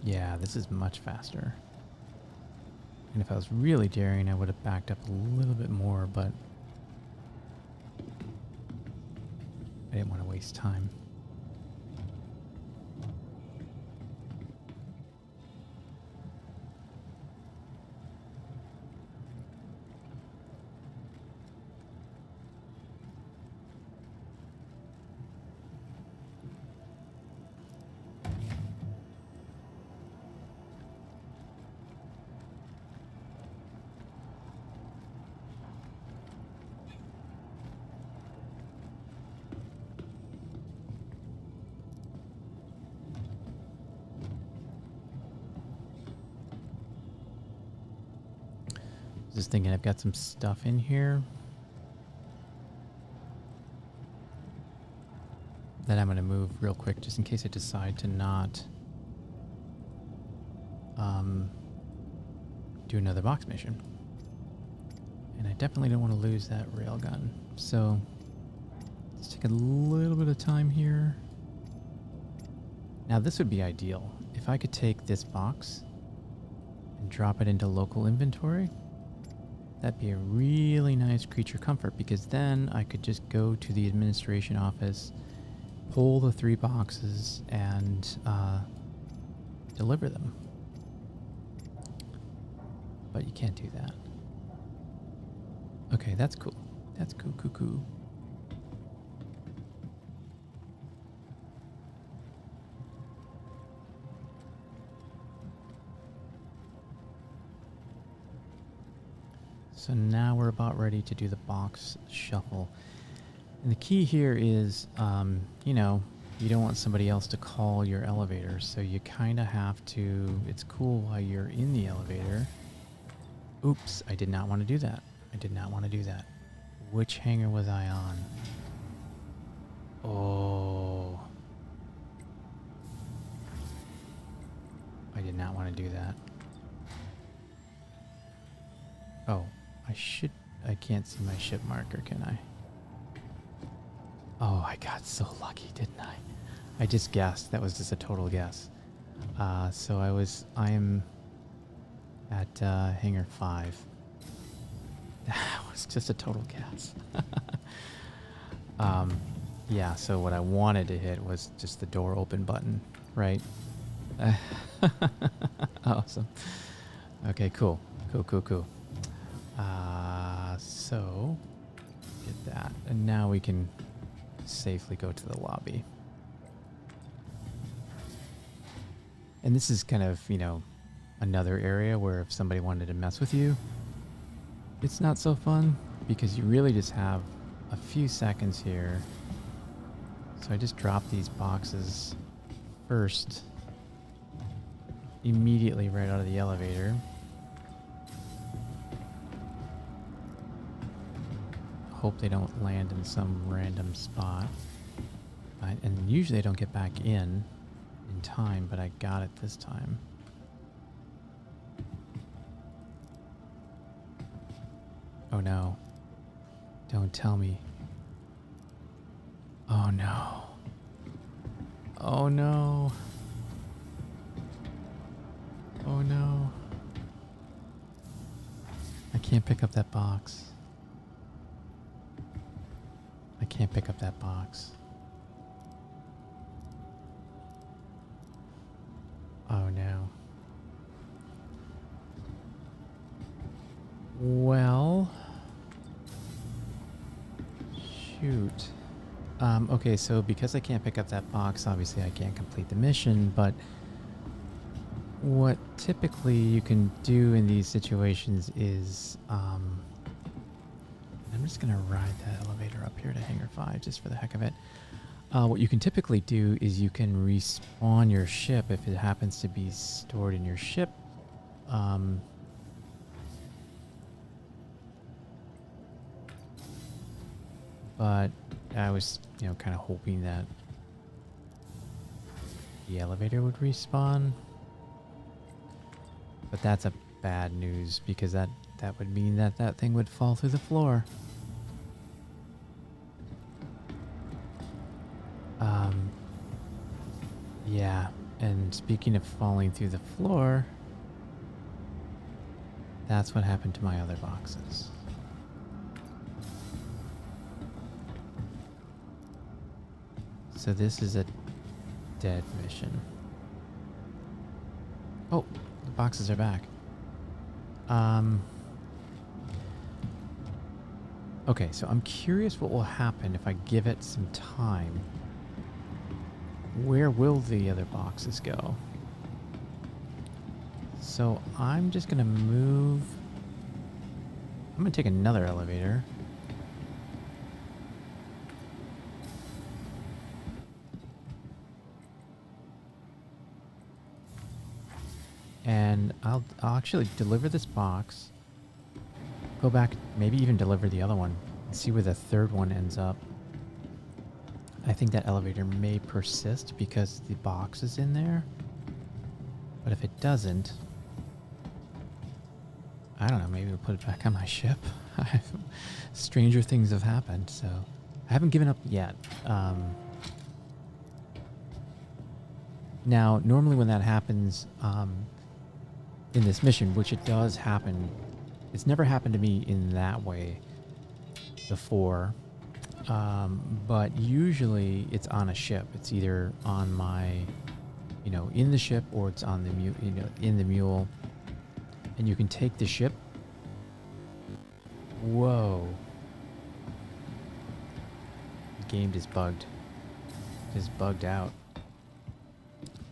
Yeah, this is much faster. And if I was really daring, I would have backed up a little bit more, but I didn't want to waste time. Just thinking I've got some stuff in here that I'm going to move real quick just in case I decide to not do another box mission. And I definitely don't want to lose that railgun. So let's take a little bit of time here. Now this would be ideal. If I could take this box and drop it into local inventory, that'd be a really nice creature comfort, because then I could just go to the administration office, pull the 3 boxes, and deliver them. But you can't do that. Okay, that's cool. That's cool. So now we're about ready to do the box shuffle. And the key here is, you know, you don't want somebody else to call your elevator. So you kind of have to, it's cool while you're in the elevator. Oops, I did not want to do that. Which hangar was I on? Oh. not want to do that. Oh, I can't see my ship marker, can I? Oh, I got so lucky, didn't I? I just guessed. That was just a total guess. So I am at hangar 5. That was just a total guess. Yeah, so what I wanted to hit was just the door open button, right? Awesome. Okay, cool. Cool. So, get that. And now we can safely go to the lobby. And this is kind of, another area where if somebody wanted to mess with you, it's not so fun because you really just have a few seconds here. So I just dropped these boxes first, immediately right out of the elevator. Hope they don't land in some random spot. And usually I don't get back in time, but I got it this time. Oh no. Don't tell me. Oh no. Oh no. Oh no. I can't pick up that box. I can't pick up that box. Oh no. Well, shoot. Okay, so because I can't pick up that box, obviously I can't complete the mission, but what typically you can do in these situations is, I'm just gonna ride that elevator up here to Hangar 5 just for the heck of it. What you can typically do is you can respawn your ship if it happens to be stored in your ship. But I was, kind of hoping that the elevator would respawn. But that's a bad news because that would mean that thing would fall through the floor. Yeah, and speaking of falling through the floor, that's what happened to my other boxes. So this is a dead mission. Oh, the boxes are back. Okay, so I'm curious what will happen if I give it some time. Where will the other boxes go? So I'm just gonna move. I'm gonna take another elevator. And I'll actually deliver this box. Go back, maybe even deliver the other one. And see where the third one ends up. I think that elevator may persist because the box is in there. But if it doesn't, I don't know, maybe we'll put it back on my ship. Stranger things have happened, so I haven't given up yet. Now, normally when that happens in this mission, which it does happen, it's never happened to me in that way before. But usually it's on a ship. It's either on my, in the ship, or it's on the in the mule. And you can take the ship. Whoa. The game just bugged. Just bugged out.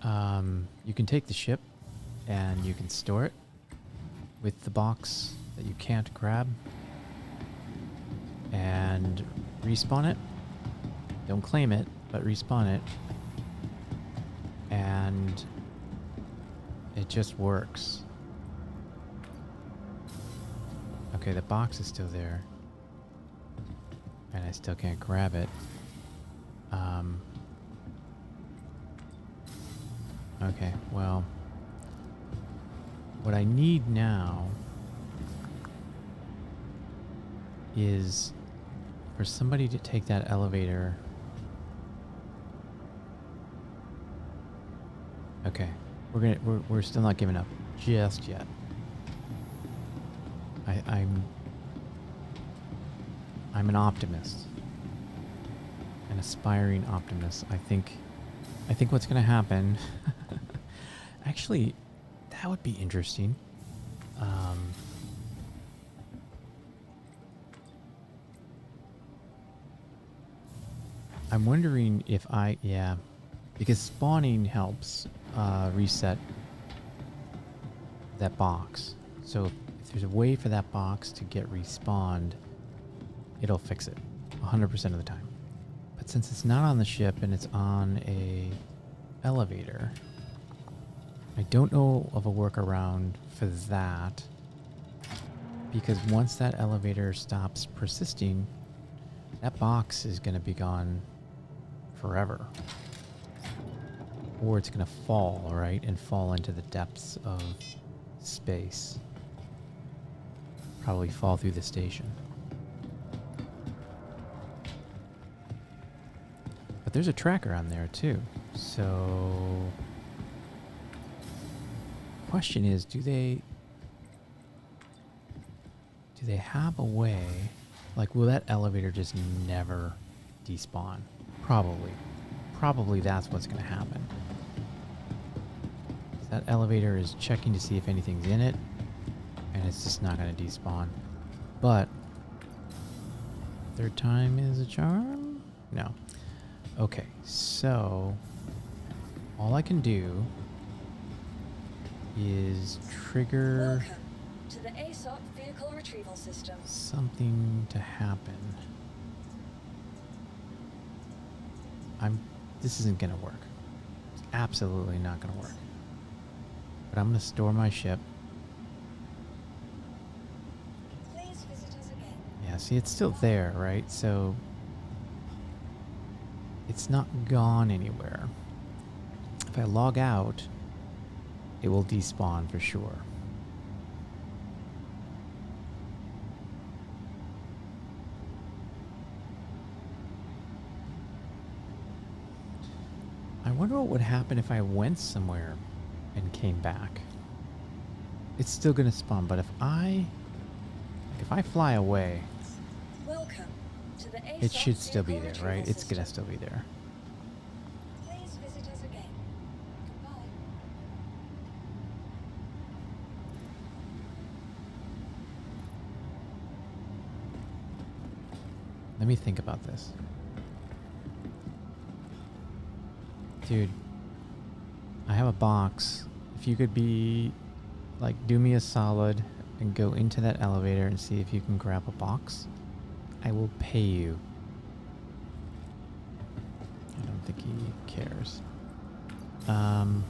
You can take the ship and you can store it with the box that you can't grab. And respawn it. Don't claim it, but respawn it. And it just works. Okay, the box is still there. And I still can't grab it. Okay, well, what I need now is for somebody to take that elevator. Okay, we're still not giving up just yet. I'm an optimist, an aspiring optimist. I think what's going to happen. Actually, that would be interesting. I'm wondering if because spawning helps reset that box. So if there's a way for that box to get respawned, it'll fix it 100% of the time. But since it's not on the ship and it's on a elevator, I don't know of a workaround for that, because once that elevator stops persisting, that box is going to be gone forever. Or it's going to fall, right? And fall into the depths of space. Probably fall through the station. But there's a tracker on there too. So question is, do they have a way, like, will that elevator just never despawn? Probably that's what's going to happen. That elevator is checking to see if anything's in it, and it's just not going to despawn. But third time is a charm? No. Okay, so all I can do is trigger Welcome to the ASOP vehicle retrieval system. something to happen. This isn't gonna work. It's absolutely not gonna work. But I'm gonna store my ship. Please visit us again. Yeah, see, it's still there, right? So it's not gone anywhere. If I log out, it will despawn for sure. I wonder what would happen if I went somewhere and came back. It's still gonna spawn, but if I fly away, Welcome to the ASOP it should still be vehicle there, right? retrieval It's gonna system. still be there. Please visit us again. Goodbye. Let me think about this. Dude, I have a box. If you could do me a solid and go into that elevator and see if you can grab a box, I will pay you. I don't think he cares. I'm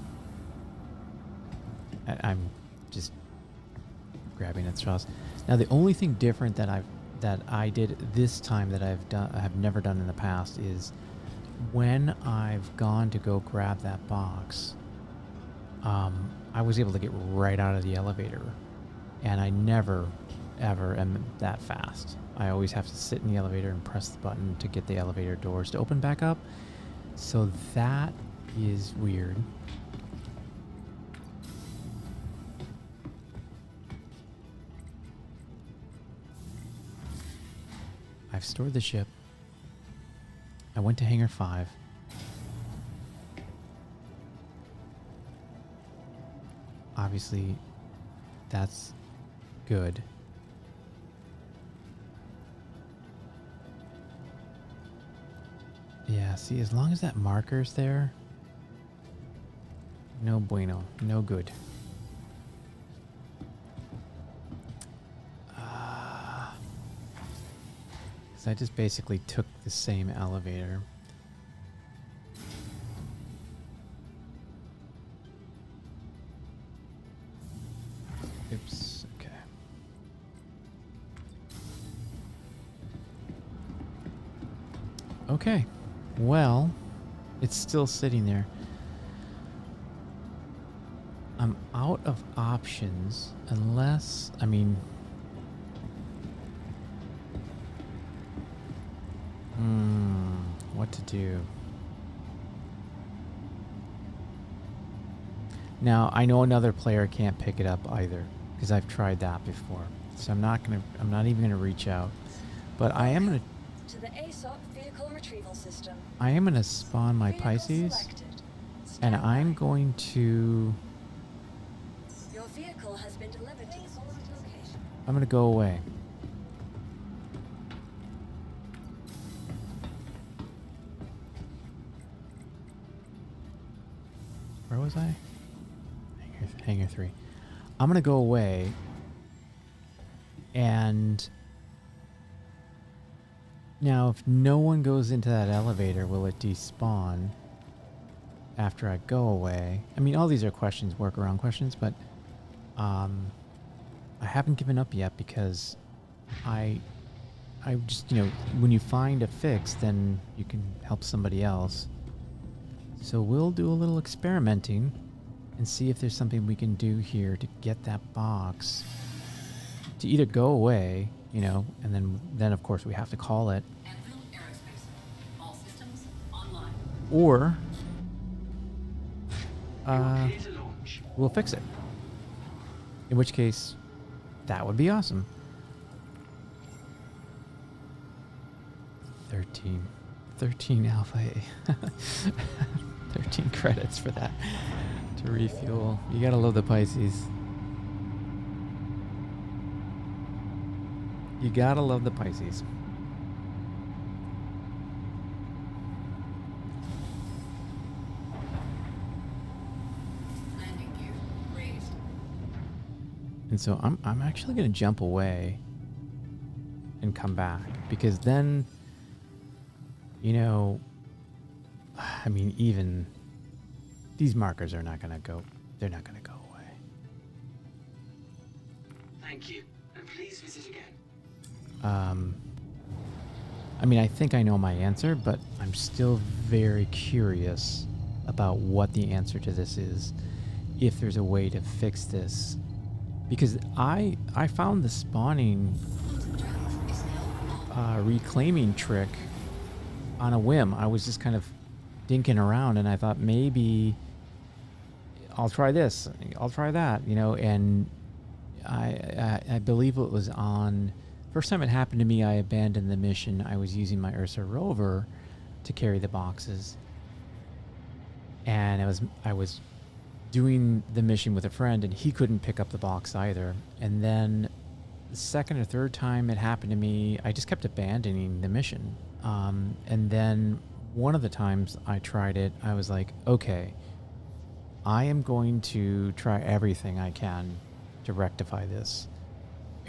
just grabbing at straws. Now, the only thing different that I did this time that I have never done in the past is when I've gone to go grab that box, I was able to get right out of the elevator, and I never ever am that fast. I always have to sit in the elevator and press the button to get the elevator doors to open back up. So that is weird. I've stored the ship. I went to Hangar 5. Obviously, that's good. Yeah, see, as long as that marker's there, no bueno, no good. I just basically took the same elevator. Oops, okay. Okay, well, it's still sitting there. I'm out of options unless, I mean, what to do? Now, I know another player can't pick it up either because I've tried that before. So I'm not even gonna reach out. But I am gonna To the ASOP vehicle retrieval system. spawn my Vehicle Pisces, selected. and Stand I'm by. going to Your vehicle has been delivered to the source location. I'm gonna go away. Where was I? Hangar 3. I'm gonna go away, and now if no one goes into that elevator, will it despawn after I go away? I mean, all these are questions, workaround questions, but I haven't given up yet because I just, when you find a fix, then you can help somebody else. So we'll do a little experimenting and see if there's something we can do here to get that box to either go away, and then of course we have to call it, Enfield Aerospace. All systems online. or we'll fix it. In which case, that would be awesome. 13 Alpha A. 13 credits for that to refuel. You gotta love the Pisces. You gotta love the Pisces. Landing gear raised. And so I'm actually gonna jump away and come back, because then, I mean, even these markers are not gonna go. They're not gonna go away. Thank you, and please visit again. I mean, I think I know my answer, but I'm still very curious about what the answer to this is, if there's a way to fix this. Because I found the spawning reclaiming trick on a whim. I was just kind of dinking around, and I thought maybe I'll try this, I'll try that, and I believe it was on... First time it happened to me, I abandoned the mission. I was using my Ursa rover to carry the boxes, and I was doing the mission with a friend, and he couldn't pick up the box either. And then the second or third time it happened to me, I just kept abandoning the mission. And then one of the times I tried it, I was like, okay, I am going to try everything I can to rectify this.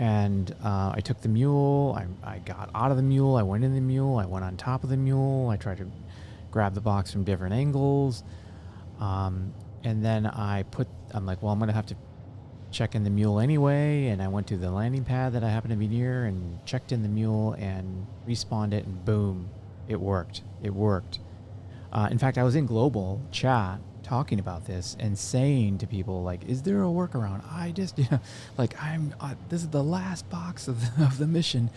And I took the mule, I got out of the mule, I went in the mule, I went on top of the mule, I tried to grab the box from different angles. And then I'm like, well, I'm going to have to check in the mule anyway. And I went to the landing pad that I happened to be near and checked in the mule and respawned it, and boom, it worked. It worked. In fact, I was in global chat talking about this and saying to people, like, is there a workaround? I just, this is the last box of the mission,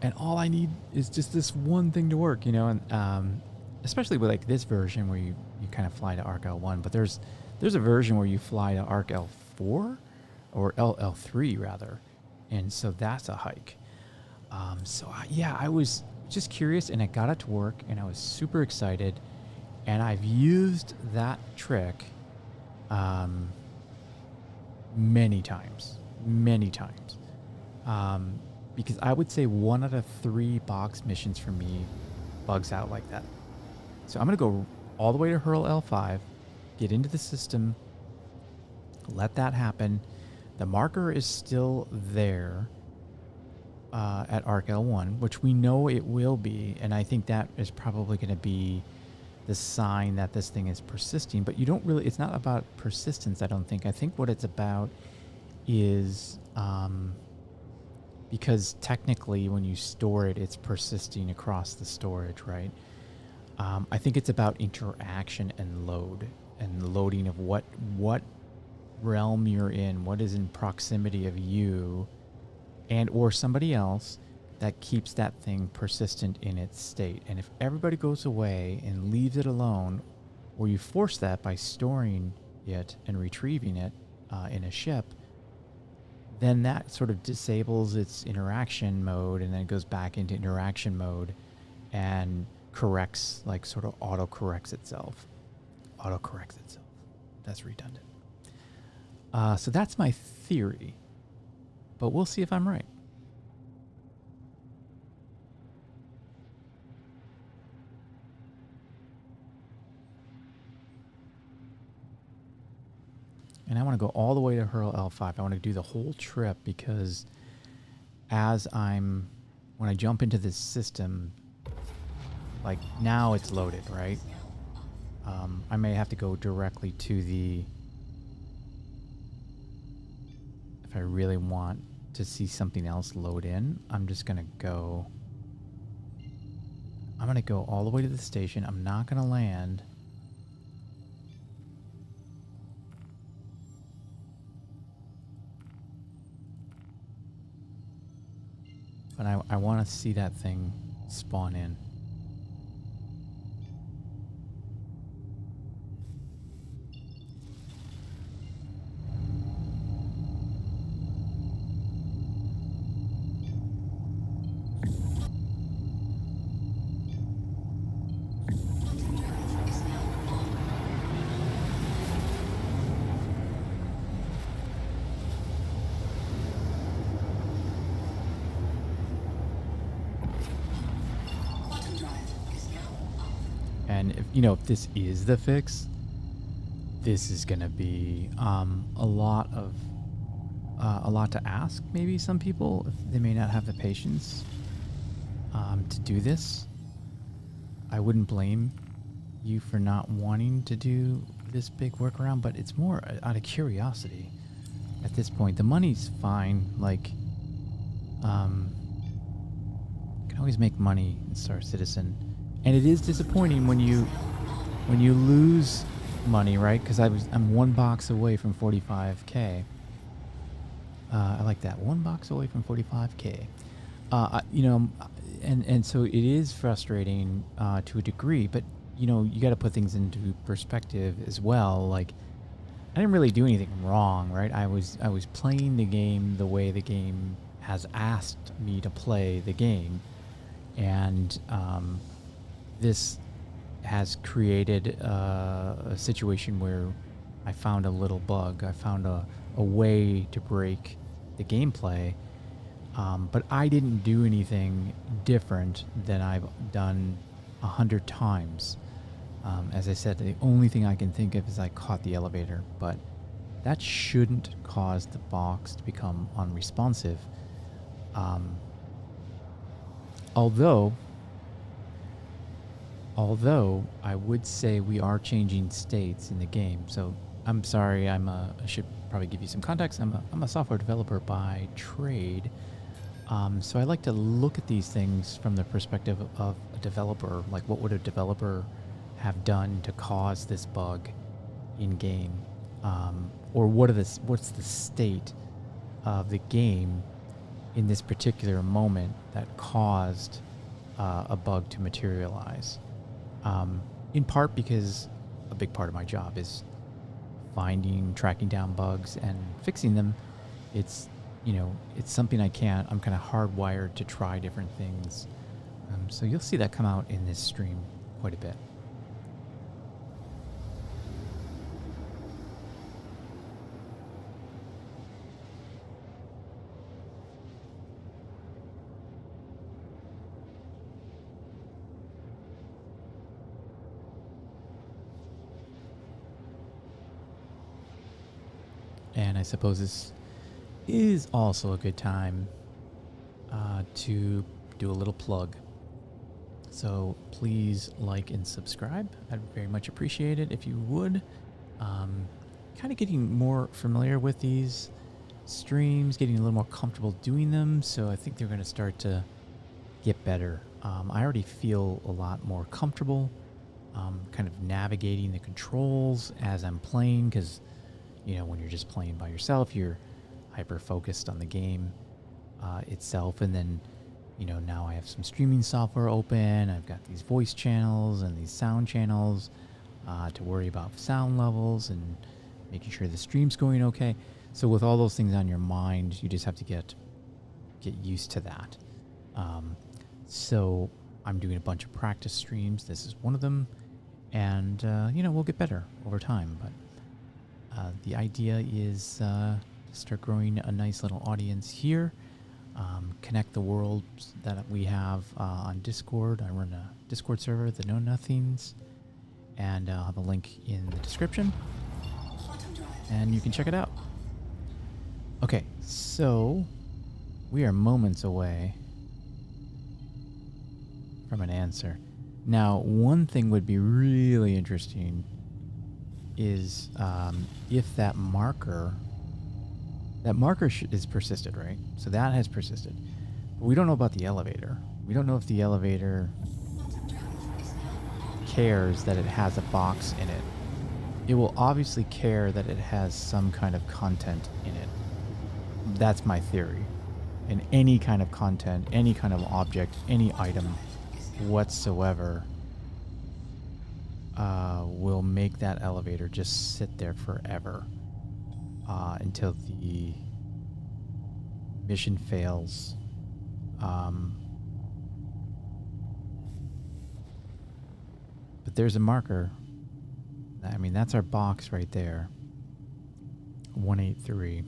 and all I need is just this one thing to work, and especially with like this version where you kind of fly to Arc L1, but there's a version where you fly to Arc L4 or L3 rather, and so that's a hike. I was just curious, and I got it to work, and I was super excited. And I've used that trick many times, because I would say 1 out of 3 box missions for me bugs out like that. So I'm going to go all the way to Hurl L5, get into the system, let that happen. The marker is still there at Arc L1, which we know it will be, and I think that is probably going to be the sign that this thing is persisting. But you don't really, it's not about persistence, I don't think. I think what it's about is because technically when you store it, it's persisting across the storage, right? I think it's about interaction and load, and loading of what realm you're in, what is in proximity of you and or somebody else that keeps that thing persistent in its state. And if everybody goes away and leaves it alone, or you force that by storing it and retrieving it in a ship, then that sort of disables its interaction mode, and then it goes back into interaction mode and corrects, like sort of auto-corrects itself. Auto-corrects itself. That's redundant. So that's my theory. But we'll see if I'm right. And I want to go all the way to Hurl L5. I want to do the whole trip because when I jump into this system, like now it's loaded, right? I may have to go directly to if I really want to see something else load in, I'm going to go all the way to the station. I'm not going to land. But I want to see that thing spawn in. And if this is the fix, this is gonna be a lot to ask. Maybe some people, if they may not have the patience to do this. I wouldn't blame you for not wanting to do this big workaround, but it's more out of curiosity at this point. The money's fine. Like, you can always make money in Star Citizen. And it is disappointing when you lose money, right? Because I'm one box away from 45K. I like that, 1 box away from 45K. And so it is frustrating to a degree, but you got to put things into perspective as well. Like, I didn't really do anything wrong, right? I was playing the game the way the game has asked me to play the game, and this has created a situation where I found a little bug. I found a way to break the gameplay, but I didn't do anything different than I've done 100 times. As I said, the only thing I can think of is I caught the elevator, but that shouldn't cause the box to become unresponsive. Although I would say we are changing states in the game. So I'm sorry, I should probably give you some context. I'm a software developer by trade. So I like to look at these things from the perspective of a developer. Like, what would a developer have done to cause this bug in game? Or what's the state of the game in this particular moment that caused a bug to materialize? In part because a big part of my job is tracking down bugs and fixing them. It's something I'm kind of hardwired to try different things. So you'll see that come out in this stream quite a bit. And I suppose this is also a good time to do a little plug. So please like and subscribe. I'd very much appreciate it if you would. Kind of getting more familiar with these streams, getting a little more comfortable doing them. So I think they're going to start to get better. I already feel a lot more comfortable kind of navigating the controls as I'm playing, because You know, when you're just playing by yourself, you're hyper focused on the game itself. And then, you know, now I have some streaming software open. I've got these voice channels and these sound channels to worry about sound levels and making sure the stream's going okay. So with all those things on your mind, you just have to get used to that. So I'm doing a bunch of practice streams. This is one of them. And, you know, we'll get better over time. But the idea is to start growing a nice little audience here. Connect the world that we have on Discord. I run a Discord server, the Know Nothings. And I'll have a link in the description. And you can check it out. Okay, so we are moments away from an answer. Now, one thing would be really interesting is if that marker is persisted, right? So that has persisted. But we don't know about the elevator. We don't know if the elevator cares that it has a box in it. It will obviously care that it has some kind of content in it. That's my theory. And any kind of content, any kind of object, any item whatsoever will make that elevator just sit there forever until the mission fails. But there's a marker. I mean, that's our box right there. 183.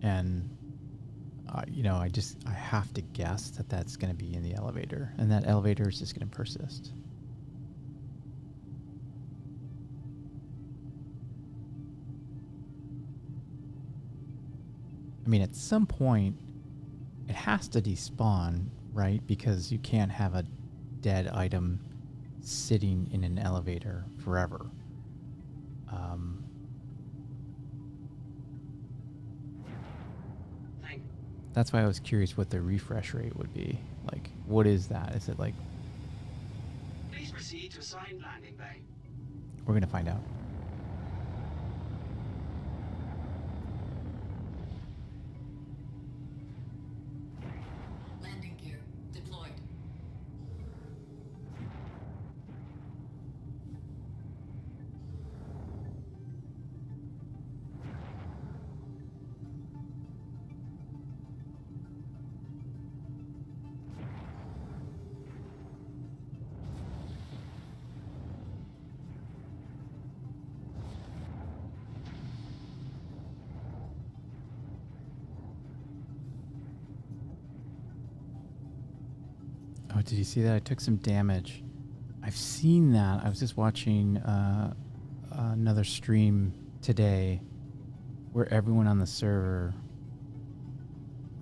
And, you know, I have to guess that that's going to be in the elevator. And that elevator is just going to persist. I mean, at some point, it has to despawn, right? Because you can't have a dead item sitting in an elevator forever. That's why I was curious what the refresh rate would be. Like, what is that? Is it like... Please proceed to assigned landing bay. We're going to find out. Landing gear deployed. Oh, did you see that? I took some damage. I've seen that. I was just watching another stream today where everyone on the server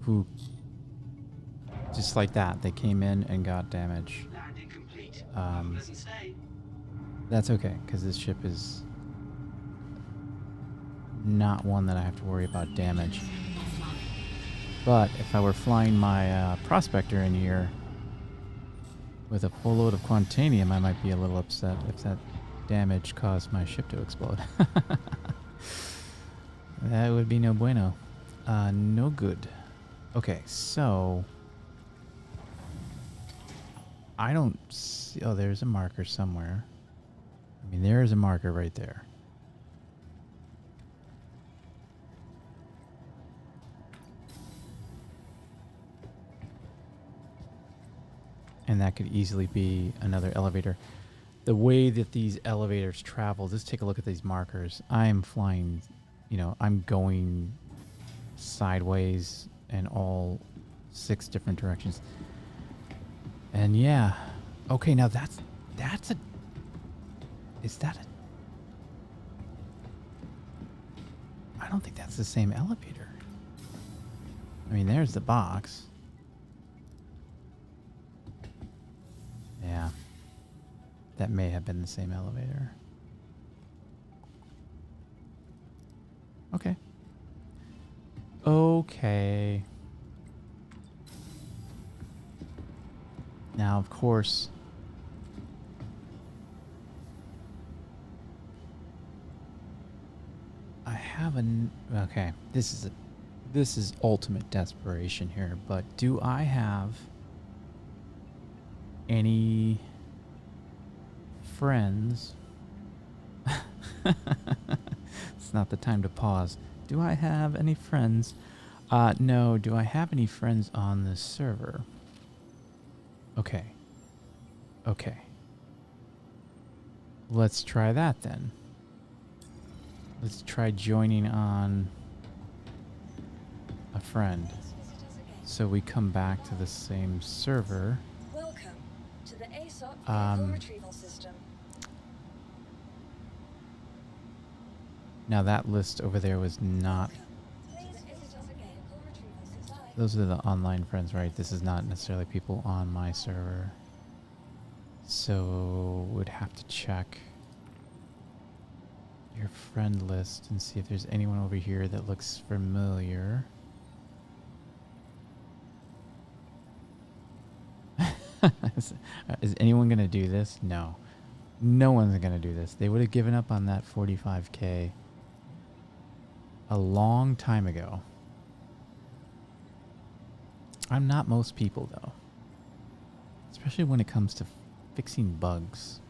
who, just like that, they came in and got damage. Landing complete. Have a pleasant stay. That's okay, because this ship is not one that I have to worry about damage. But if I were flying my prospector in here with a full load of quantanium, I might be a little upset if that damage caused my ship to explode. That would be no bueno. No good. Okay, so... I don't see... Oh, there's a marker somewhere. I mean, there is a marker right there. And that could easily be another elevator. The way that these elevators travel, just take a look at these markers. I'm flying, you know, I'm going sideways in all 6 different directions. And yeah. Okay, now that's a... Is that a... I don't think that's the same elevator. I mean, there's the box. Yeah. That may have been the same elevator. Okay. Okay. Now, of course, I have an okay. This is ultimate desperation here. But do I have any friends? It's not the time to pause. Do I have any friends? No. Do I have any friends on this server? Okay. Okay. Let's try that then. Let's try joining on a friend. So we come back to the same server. Welcome to the ASOP vehicle retrieval system. Now that list over there was not... Those are the online friends, right? This is not necessarily people on my server. So would have to check your friend list and see if there's anyone over here that looks familiar. Is anyone going to do this? No. No one's going to do this. They would have given up on that 45K a long time ago. I'm not most people, though. Especially when it comes to fixing bugs.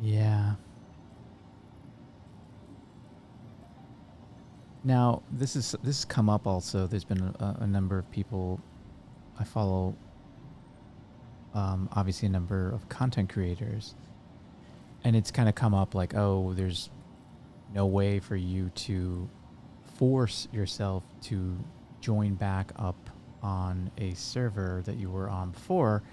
Yeah. Now, this has come up also. There's been a number of people I follow, obviously a number of content creators, and it's kind of come up like, oh, there's no way for you to force yourself to join back up on a server that you were on before.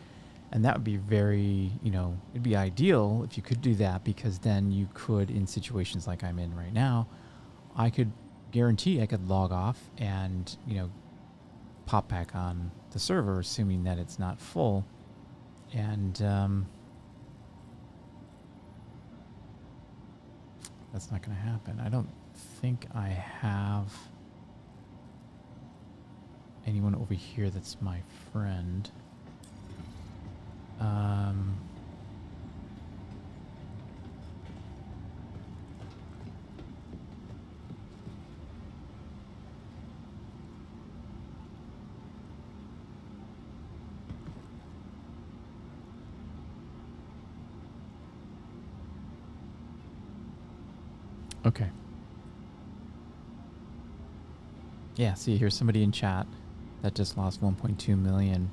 And that would be very, it'd be ideal if you could do that, because then you could, in situations like I'm in right now, I could guarantee I could log off and, pop back on the server, assuming that it's not full. And that's not going to happen. I don't think I have anyone over here that's my friend. Okay. Yeah, see, here's somebody in chat that just lost 1.2 million.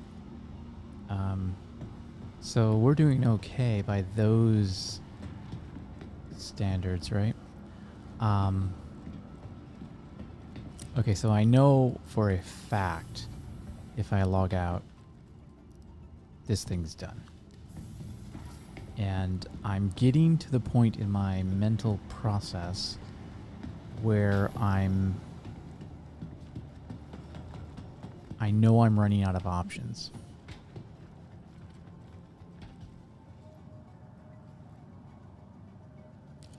So we're doing okay by those standards, right? Okay, so I know for a fact if I log out, this thing's done. And I'm getting to the point in my mental process where I know I'm running out of options.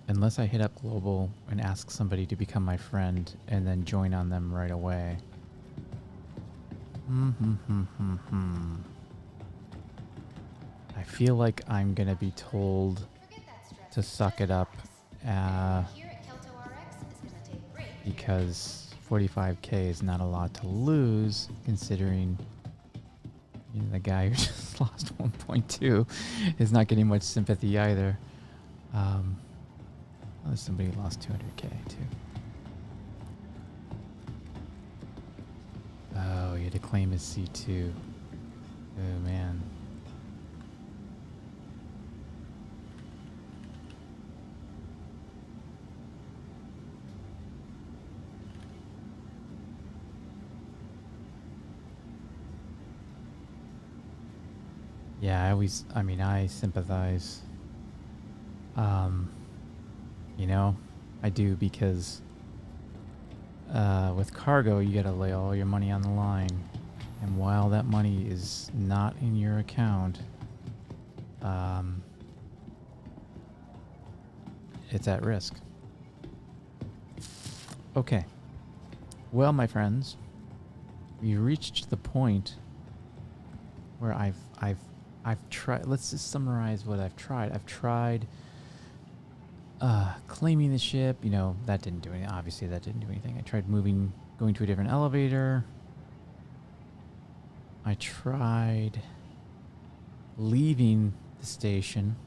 Unless I hit up Global and ask somebody to become my friend and then join on them right away. I feel like I'm going to be told to suck it up because 45K is not a lot to lose, considering the guy who just lost 1.2 is not getting much sympathy either. Somebody lost 200K too. Oh, he had to claim his C2. Oh man. Yeah, I sympathize. I do, because with cargo, you gotta lay all your money on the line. And while that money is not in your account, it's at risk. Okay. Well, my friends, we reached the point where I've tried. Let's just summarize what I've tried. I've tried claiming the ship. You know, that didn't do anything. Obviously, that didn't do anything. I tried going to a different elevator. I tried leaving the station.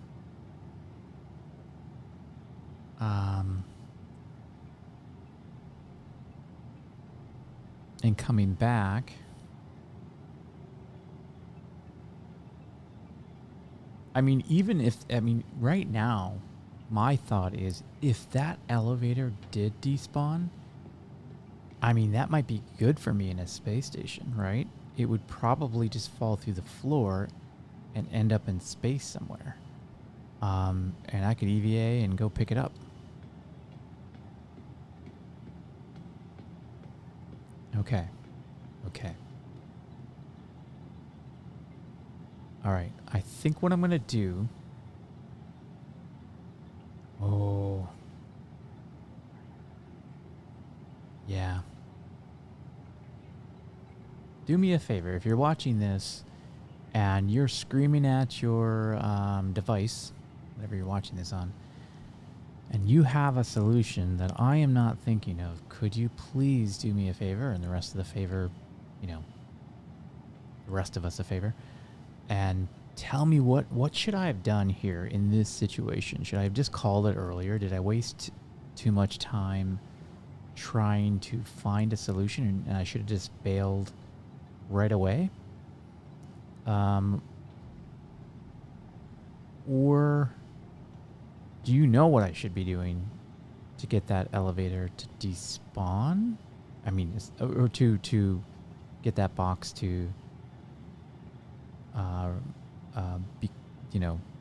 And coming back. I mean, right now, my thought is if that elevator did despawn, I mean, that might be good for me in a space station, right? It would probably just fall through the floor and end up in space somewhere. And I could EVA and go pick it up. Okay. All right. I think what I'm going to do... Oh. Yeah. Do me a favor. If you're watching this and you're screaming at your device, whatever you're watching this on, and you have a solution that I am not thinking of, could you please do me a favor and the rest of the favor, the rest of us a favor, and tell me what should I have done here in this situation? Should I have just called it earlier? Did I waste too much time trying to find a solution and I should have just bailed right away? Or do you know what I should be doing to get that elevator to despawn? I mean, or to get that box to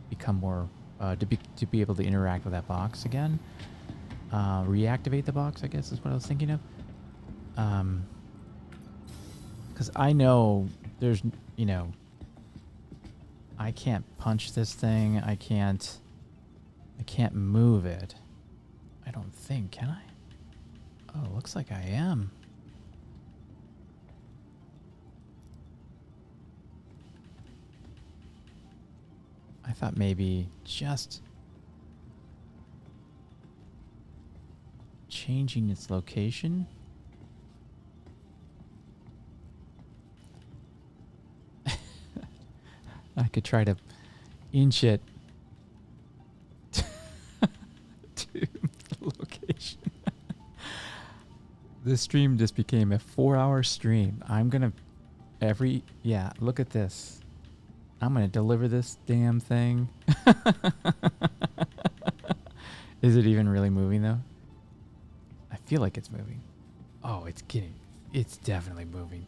become more to be able to interact with that box again. Reactivate the box, I guess is what I was thinking of. Because I know there's, I can't punch this thing. I can't move it. I don't think, can I? Oh, looks like I am. I thought maybe just changing its location. I could try to inch it to the location. This stream just became a 4-hour stream. I'm gonna look at this. I'm gonna deliver this damn thing. Is it even really moving though? I feel like it's moving. Oh, it's definitely moving.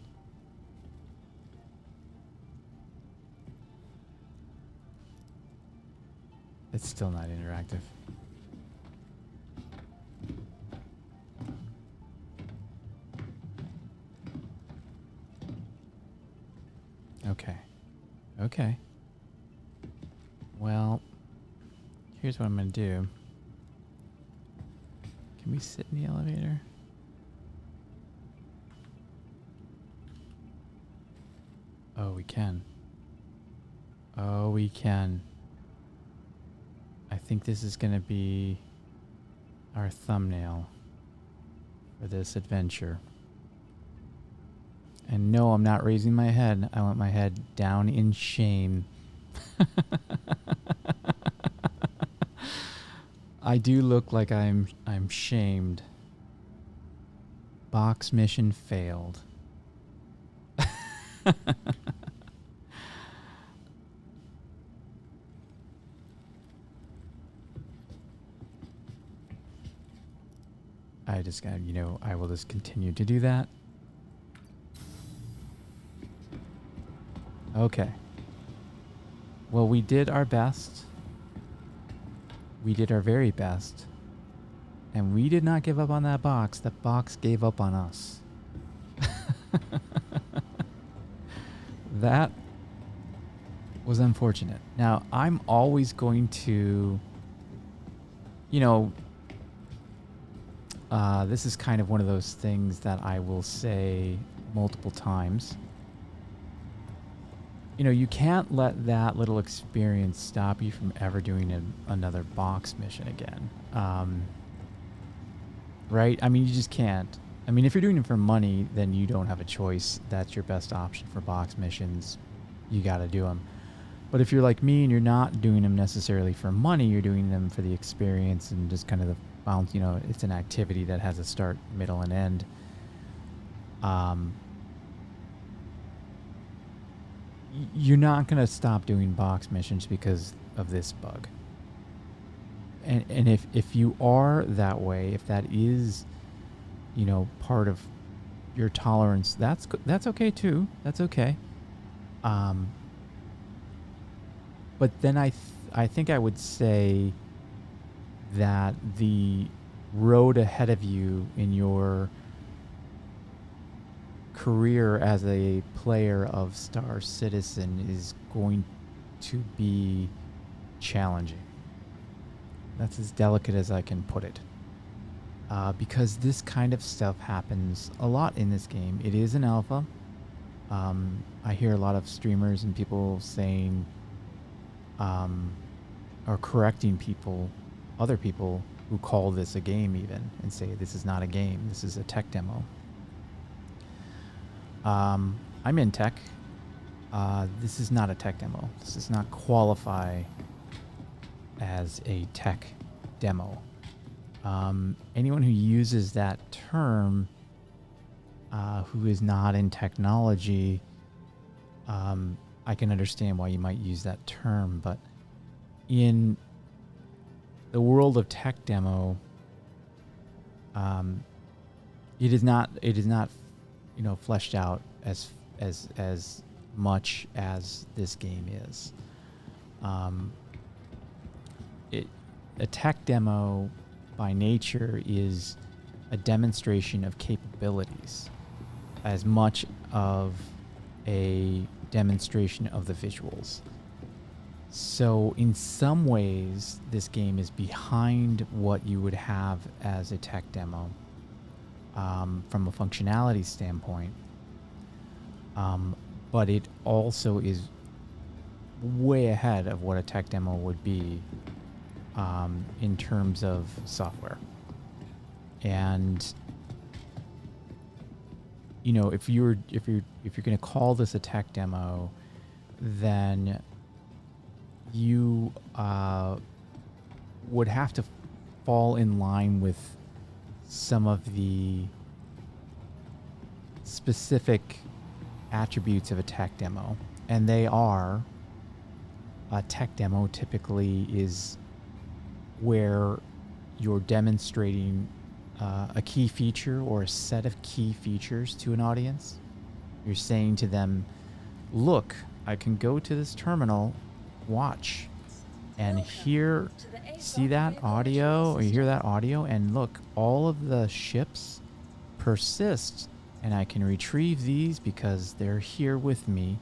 It's still not interactive. Okay. Well, here's what I'm going to do. Can we sit in the elevator? Oh, we can. I think this is going to be our thumbnail for this adventure. And no, I'm not raising my head. I want my head down in shame. I do look like I'm shamed. Box mission failed. I just got, I will just continue to do that. Okay. Well, we did our best. We did our very best. And we did not give up on that box. That box gave up on us. That was unfortunate. Now, I'm always going to, this is kind of one of those things that I will say multiple times. You know, you can't let that little experience stop you from ever doing another box mission again. Right? I mean, you just can't. I mean, if you're doing it for money, then you don't have a choice. That's your best option for box missions. You got to do them. But if you're like me and you're not doing them necessarily for money, you're doing them for the experience and just kind of the bounce, you know, it's an activity that has a start, middle, and end. You're not going to stop doing box missions because of this bug. And if you are that way, if that is, you know, part of your tolerance, that's okay too. That's okay. But then I think I would say that the road ahead of you in your career as a player of Star Citizen is going to be challenging. That's as delicate as I can put it. Because this kind of stuff happens a lot in this game. It is an alpha. I hear a lot of streamers and people saying, or correcting people, other people who call this a game even, and say this is not a game, this is a tech demo. I'm in tech. This is not a tech demo. This does not qualify as a tech demo. Anyone who uses that term who is not in technology, I can understand why you might use that term, but in the world of tech demo, it is not you know, fleshed out as much as this game is. A tech demo by nature is a demonstration of capabilities as much of a demonstration of the visuals. So in some ways, this game is behind what you would have as a tech demo from a functionality standpoint. But it also is way ahead of what a tech demo would be in terms of software. And you know, if you're going to call this a tech demo, then you would have to fall in line with some of the specific attributes of a tech demo. And they are, a tech demo typically is where you're demonstrating a key feature or a set of key features to an audience. You're saying to them, look, I can go to this terminal, watch, and hear, see that audio, or you hear that audio, and look, all of the ships persist, and I can retrieve these because they're here with me,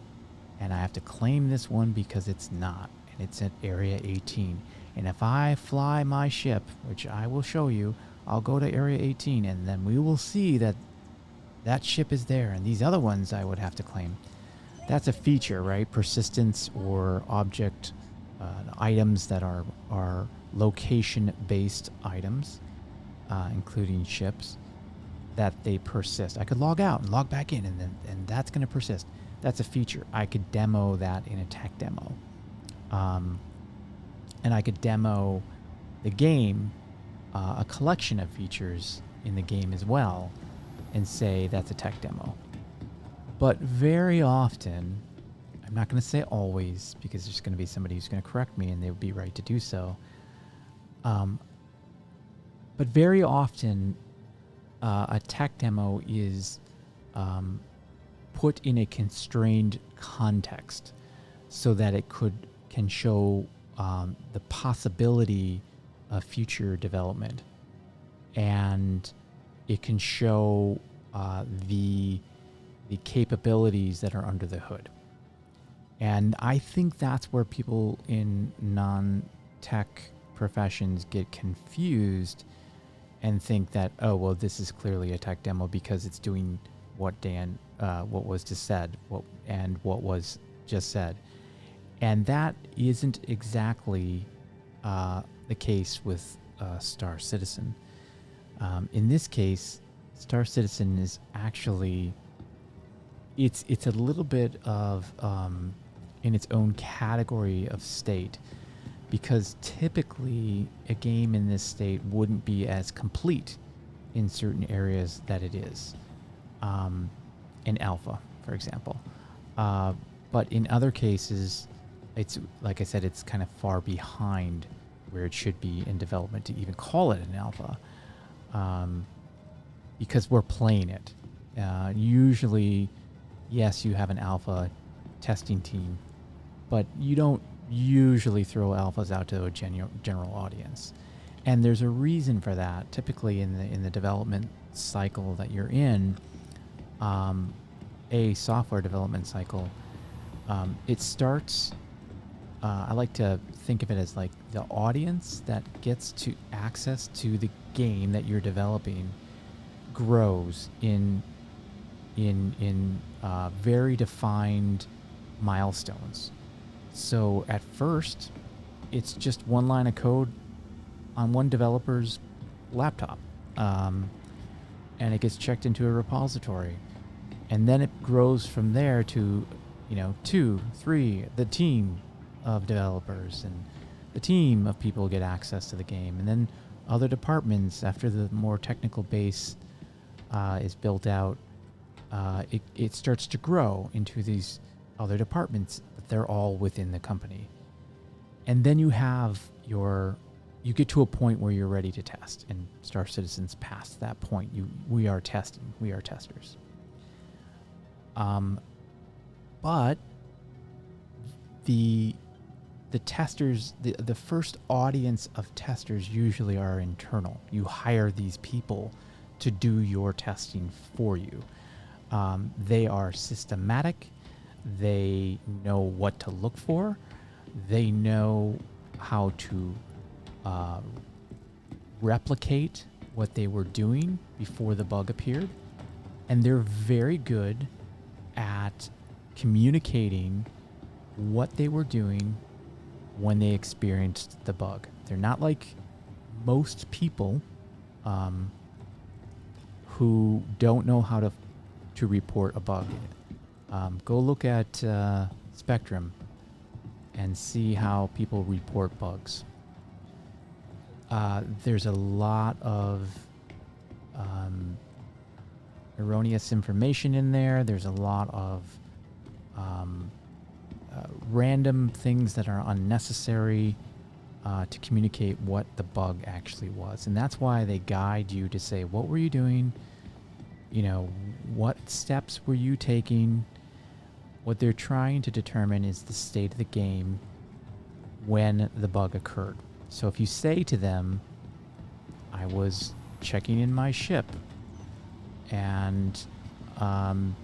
and I have to claim this one because it's not, and it's at Area 18. And if I fly my ship, which I will show you, I'll go to Area 18, and then we will see that that ship is there, and these other ones I would have to claim. That's a feature, right? Persistence or object items that are location-based items, including ships, that they persist. I could log out and log back in, and that's going to persist. That's a feature. I could demo that in a tech demo. And I could demo the game, a collection of features in the game as well, and say that's a tech demo. But very often, I'm not going to say always, because there's going to be somebody who's going to correct me, and they would be right to do so. But very often, a tech demo is put in a constrained context so that it can show the possibility of future development, and it can show the capabilities that are under the hood. And I think that's where people in non-tech professions get confused, and think that, oh, well, this is clearly a tech demo because it's doing what was just said, what was just said. And that isn't exactly the case with Star Citizen. In this case, Star Citizen is actually, it's a little bit of in its own category of state, because typically a game in this state wouldn't be as complete in certain areas that it is in alpha, for example. But in other cases, it's, like I said, it's kind of far behind where it should be in development to even call it an alpha, because we're playing it. Usually, yes, you have an alpha testing team, but you don't usually throw alphas out to a general audience. And there's a reason for that. Typically in the development cycle that you're in, a software development cycle, it starts, I like to think of it as like the audience that gets to access to the game that you're developing grows in very defined milestones. So at first, it's just one line of code on one developer's laptop, and it gets checked into a repository, and then it grows from there to, 2, 3, the team of developers, and the team of people get access to the game, and then other departments, after the more technical base is built out, it starts to grow into these other departments, but they're all within the company. And then you get to a point where you're ready to test, and Star Citizen's past that point. We are testing. We are testers. But the testers, the first audience of testers usually are internal. You hire these people to do your testing for you. They are systematic. They know what to look for. They know how to replicate what they were doing before the bug appeared. And they're very good at communicating what they were doing when they experienced the bug. They're not like most people who don't know how to report a bug. Go look at Spectrum and see how people report bugs. There's a lot of erroneous information in there. There's a lot of random things that are unnecessary to communicate what the bug actually was. And that's why they guide you to say, what were you doing? What steps were you taking? What they're trying to determine is the state of the game when the bug occurred. So if you say to them, I was checking in my ship, and then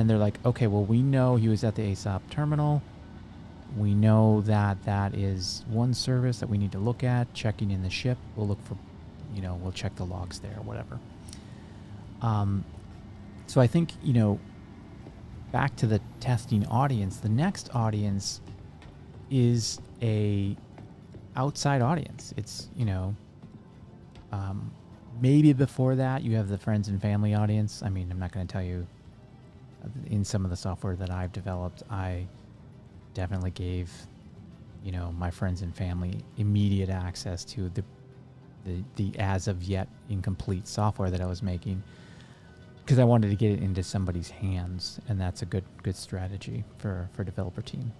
they're like, okay, well, we know he was at the ASOP terminal. We know that is one service that we need to look at, checking in the ship. We'll look for, we'll check the logs there or whatever. So I think, back to the testing audience, the next audience is a outside audience. It's, maybe before that you have the friends and family audience. I mean, I'm not going to tell you, in some of the software that I've developed, I definitely gave, my friends and family immediate access to the as of yet incomplete software that I was making, because I wanted to get it into somebody's hands, and that's a good strategy for a developer team.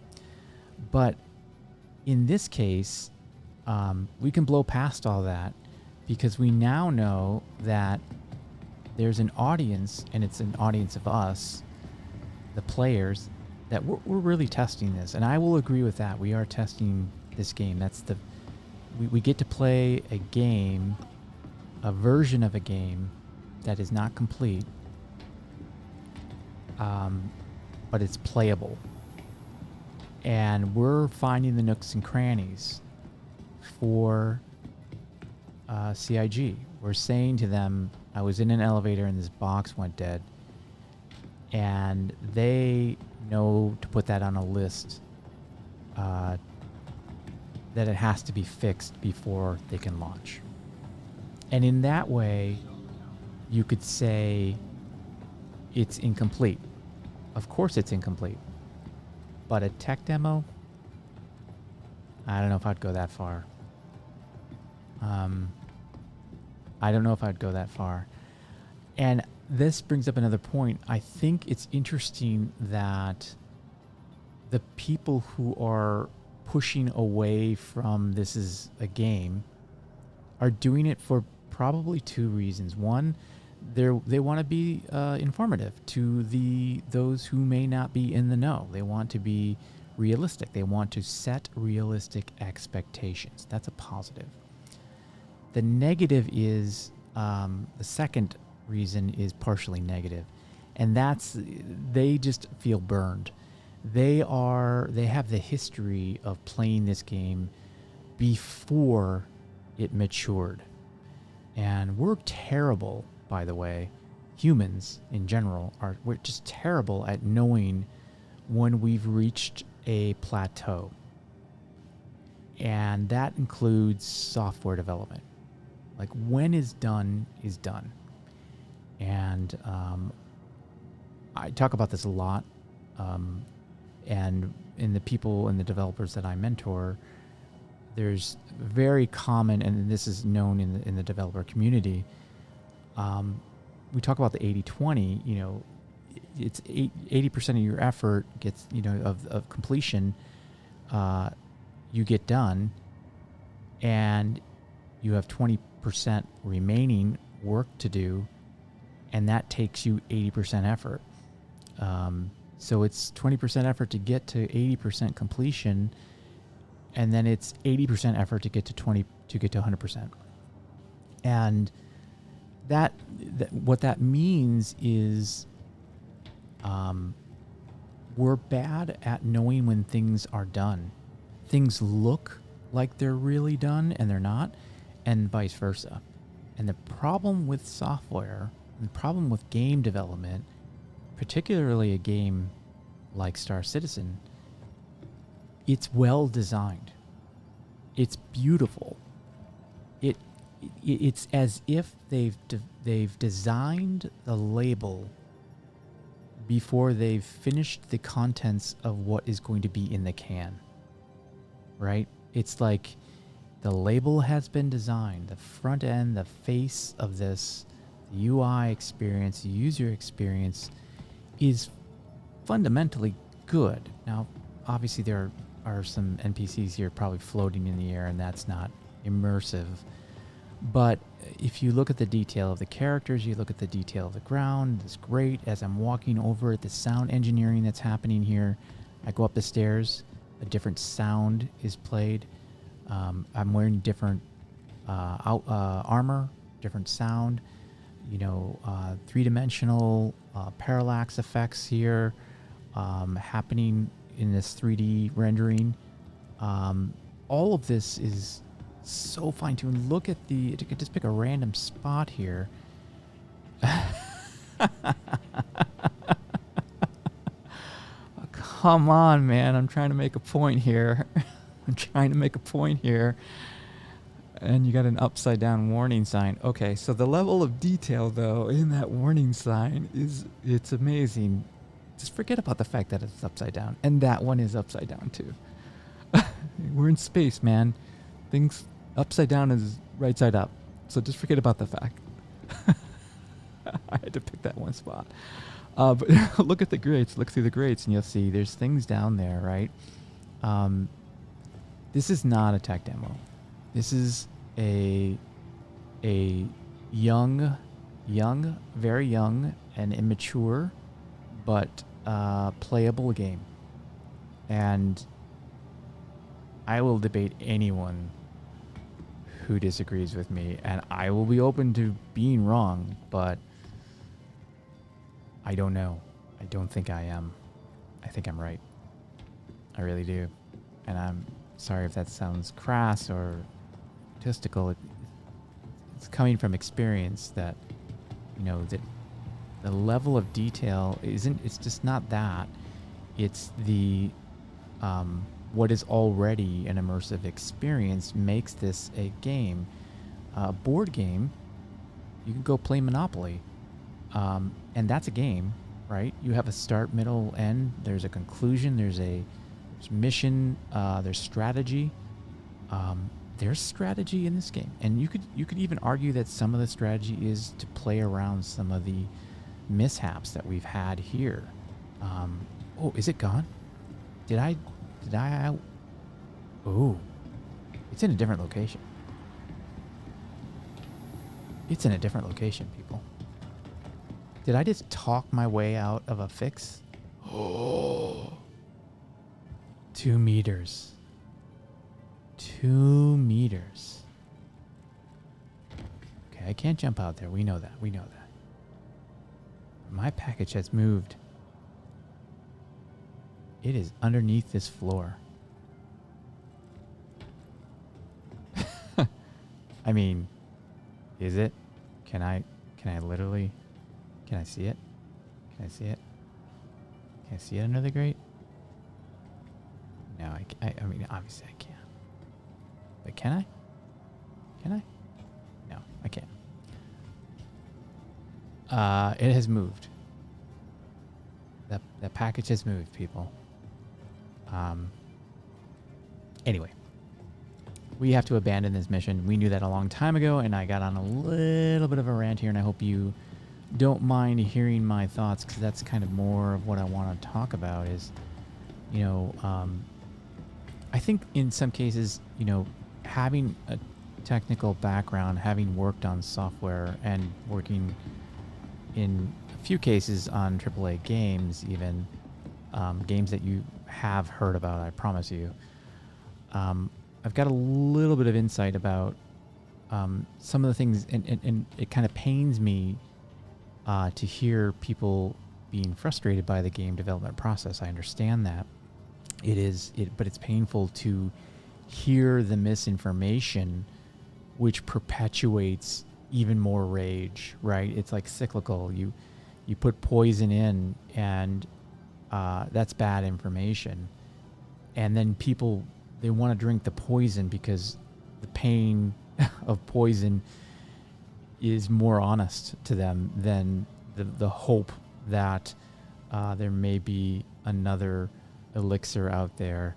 But in this case, we can blow past all that, because we now know that there's an audience, and it's an audience of us, the players, that we're really testing this. And I will agree with that. We are testing this game. We get to play a game, a version of a game that is not complete, but it's playable. And we're finding the nooks and crannies for CIG. We're saying to them, I was in an elevator and this box went dead. And they know to put that on a list that it has to be fixed before they can launch. And in that way, you could say it's incomplete. Of course it's incomplete. But a tech demo, I don't know if I'd go that far. I don't know if I'd go that far. And this brings up another point. I think it's interesting that the people who are pushing away from this is a game are doing it for probably two reasons. One, they want to be informative to those who may not be in the know. They want to be realistic. They want to set realistic expectations. That's a positive. The negative is the second reason is partially negative, and that's they just feel burned. They have the history of playing this game before it matured, and we're terrible, by the way. Humans in general we're just terrible at knowing when we've reached a plateau, and that includes software development. Like, when is done is done. And I talk about this a lot. And in the people and the developers that I mentor, there's very common, and this is known in the developer community. We talk about the 80-20. You know, it's 80% of your effort gets, of completion. You get done, and you have 20% remaining work to do, and that takes you 80% effort. So it's 20% effort to get to 80% completion, and then it's 80% effort to get to 100%. And that what that means is we're bad at knowing when things are done. Things look like they're really done and they're not, and vice versa. And the problem with software, and the problem with game development, particularly a game like Star Citizen, it's well designed. It's beautiful. It's as if they've designed the label before they've finished the contents of what is going to be in the can. Right? It's like the label has been designed, the front end, the face of this, the UI experience, the user experience is fundamentally good. Now, obviously there are some NPCs here probably floating in the air, and that's not immersive. But if you look at the detail of the characters, you look at the detail of the ground, it's great. As I'm walking over it, the sound engineering that's happening here, I go up the stairs, a different sound is played. I'm wearing different armor, different sound, three-dimensional parallax effects here happening in this 3D rendering. All of this is so fine-tuned. Look at I could just pick a random spot here. Come on, man. I'm trying to make a point here. And you got an upside down warning sign. Okay, so the level of detail, though, in that warning sign it's amazing. Just forget about the fact that it's upside down. And that one is upside down, too. We're in space, man. Things upside down is right side up. So just forget about the fact. I had to pick that one spot. But look at the grates. Look through the grates, and you'll see there's things down there, right? This is not a tech demo. This is a young, very young and immature, but playable game. And I will debate anyone who disagrees with me, and I will be open to being wrong, but I don't know. I don't think I am. I think I'm right. I really do. And I'm sorry if that sounds crass or egotistical. it's coming from experience that, that the level of detail it's just not that. It's the, what is already an immersive experience makes this a game. A board game, you can go play Monopoly. And that's a game, right? You have a start, middle, end. There's a conclusion. There's mission. There's strategy. There's strategy in this game, and you could even argue that some of the strategy is to play around some of the mishaps that we've had here. Oh, is it gone? Did I? Oh, it's in a different location. It's in a different location, people. Did I just talk my way out of a fix? Oh. 2 meters. 2 meters. Okay, I can't jump out there. We know that. My package has moved. It is underneath this floor. I mean, is it? Can I literally... Can I see it? Can I see it? Can I see it under the grate? No, I mean, obviously I can't. But can I? Can I? No, I can't. It has moved. That package has moved, people. Anyway. We have to abandon this mission. We knew that a long time ago, and I got on a little bit of a rant here, and I hope you don't mind hearing my thoughts, because that's kind of more of what I want to talk about is, I think in some cases, having a technical background, having worked on software and working in a few cases on AAA games, even games that you have heard about, I promise you, I've got a little bit of insight about some of the things, and it kind of pains me to hear people being frustrated by the game development process. I understand that. But it's painful to hear the misinformation, which perpetuates even more rage, right? It's like cyclical. You put poison in, and that's bad information. And then people, they want to drink the poison because the pain of poison is more honest to them than the hope that there may be another elixir out there,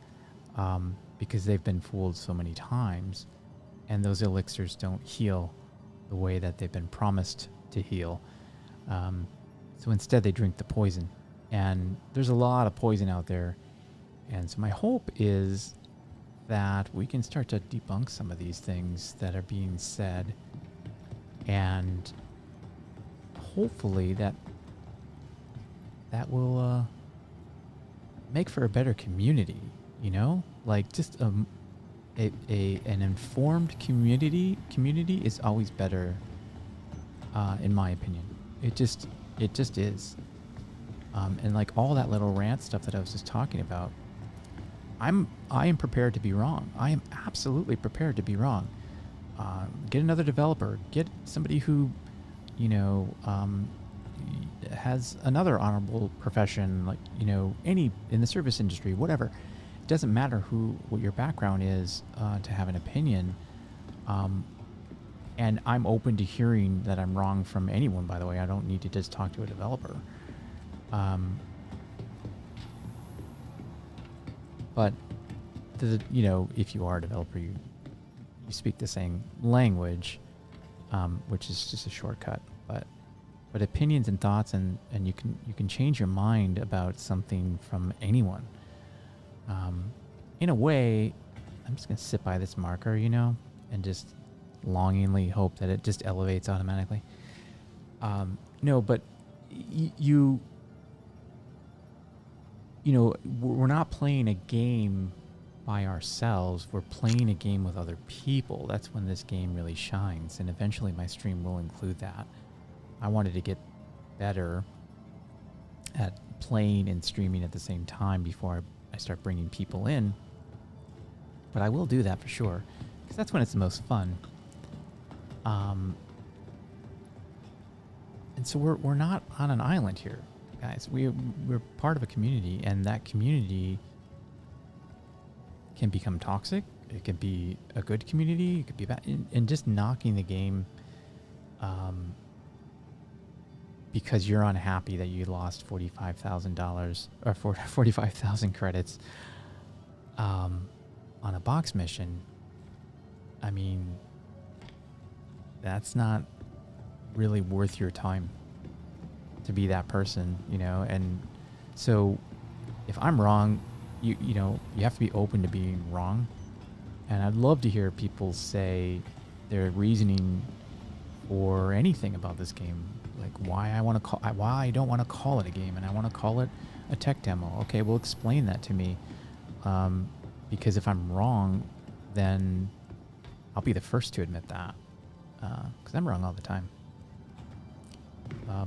because they've been fooled so many times, and those elixirs don't heal the way that they've been promised to heal. So instead they drink the poison, and there's a lot of poison out there. And so my hope is that we can start to debunk some of these things that are being said, and hopefully that will make for a better community, like just an informed community is always better, in my opinion. It just is. And like all that little rant stuff that I was just talking about, I am prepared to be wrong. I am absolutely prepared to be wrong. Get another developer. Get somebody who, has another honorable profession, like, any in the service industry, whatever. It doesn't matter what your background is, to have an opinion. And I'm open to hearing that I'm wrong from anyone, by the way. I don't need to just talk to a developer. But if you are a developer, you speak the same language, which is just a shortcut. But opinions and thoughts, and you can change your mind about something from anyone. In a way, I'm just gonna sit by this marker, and just longingly hope that it just elevates automatically. No, but we're not playing a game by ourselves. We're playing a game with other people. That's when this game really shines, and eventually my stream will include that. I wanted to get better at playing and streaming at the same time before I start bringing people in, but I will do that for sure, because that's when it's the most fun. And so we're not on an island here, guys. We're part of a community, and that community can become toxic. It can be a good community. It could be bad. And just knocking the game because you're unhappy that you lost $45,000 or 45,000 credits on a box mission. I mean, that's not really worth your time to be that person, you know. And so if I'm wrong, you know, you have to be open to being wrong. And I'd love to hear people say their reasoning for anything about this game, like why I don't want to call it a game and I want to call it a tech demo. Okay, well, explain that to me, because if I'm wrong, then I'll be the first to admit that, because I'm wrong all the time.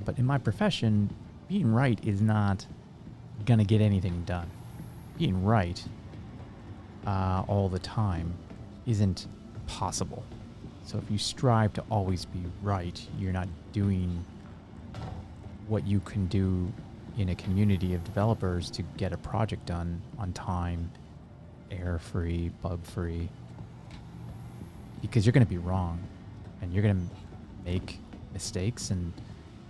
But in my profession, being right is not gonna get anything done. Being right all the time isn't possible. So if you strive to always be right, you're not doing what you can do in a community of developers to get a project done on time, error-free, bug-free, because you're going to be wrong and you're going to make mistakes, and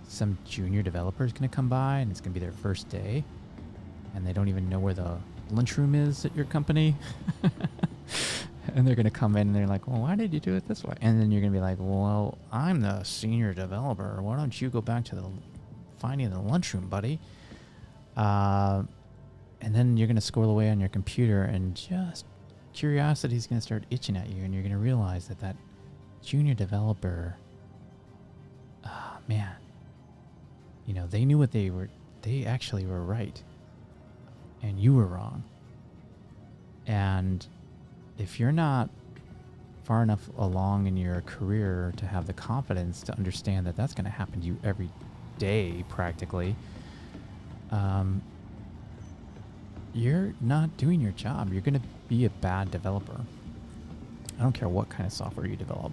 some junior developer is going to come by and it's going to be their first day and they don't even know where the lunchroom is at your company. And they're going to come in and they're like, well, why did you do it this way? And then you're going to be like, well, I'm the senior developer. Why don't you go back to finding the lunchroom, buddy? And then you're going to scroll away on your computer and just curiosity is going to start itching at you. And you're going to realize that junior developer, man, you know, they knew what they actually were right. And you were wrong. And if you're not far enough along in your career to have the confidence to understand that that's going to happen to you every day, practically, you're not doing your job. You're going to be a bad developer. I don't care what kind of software you develop.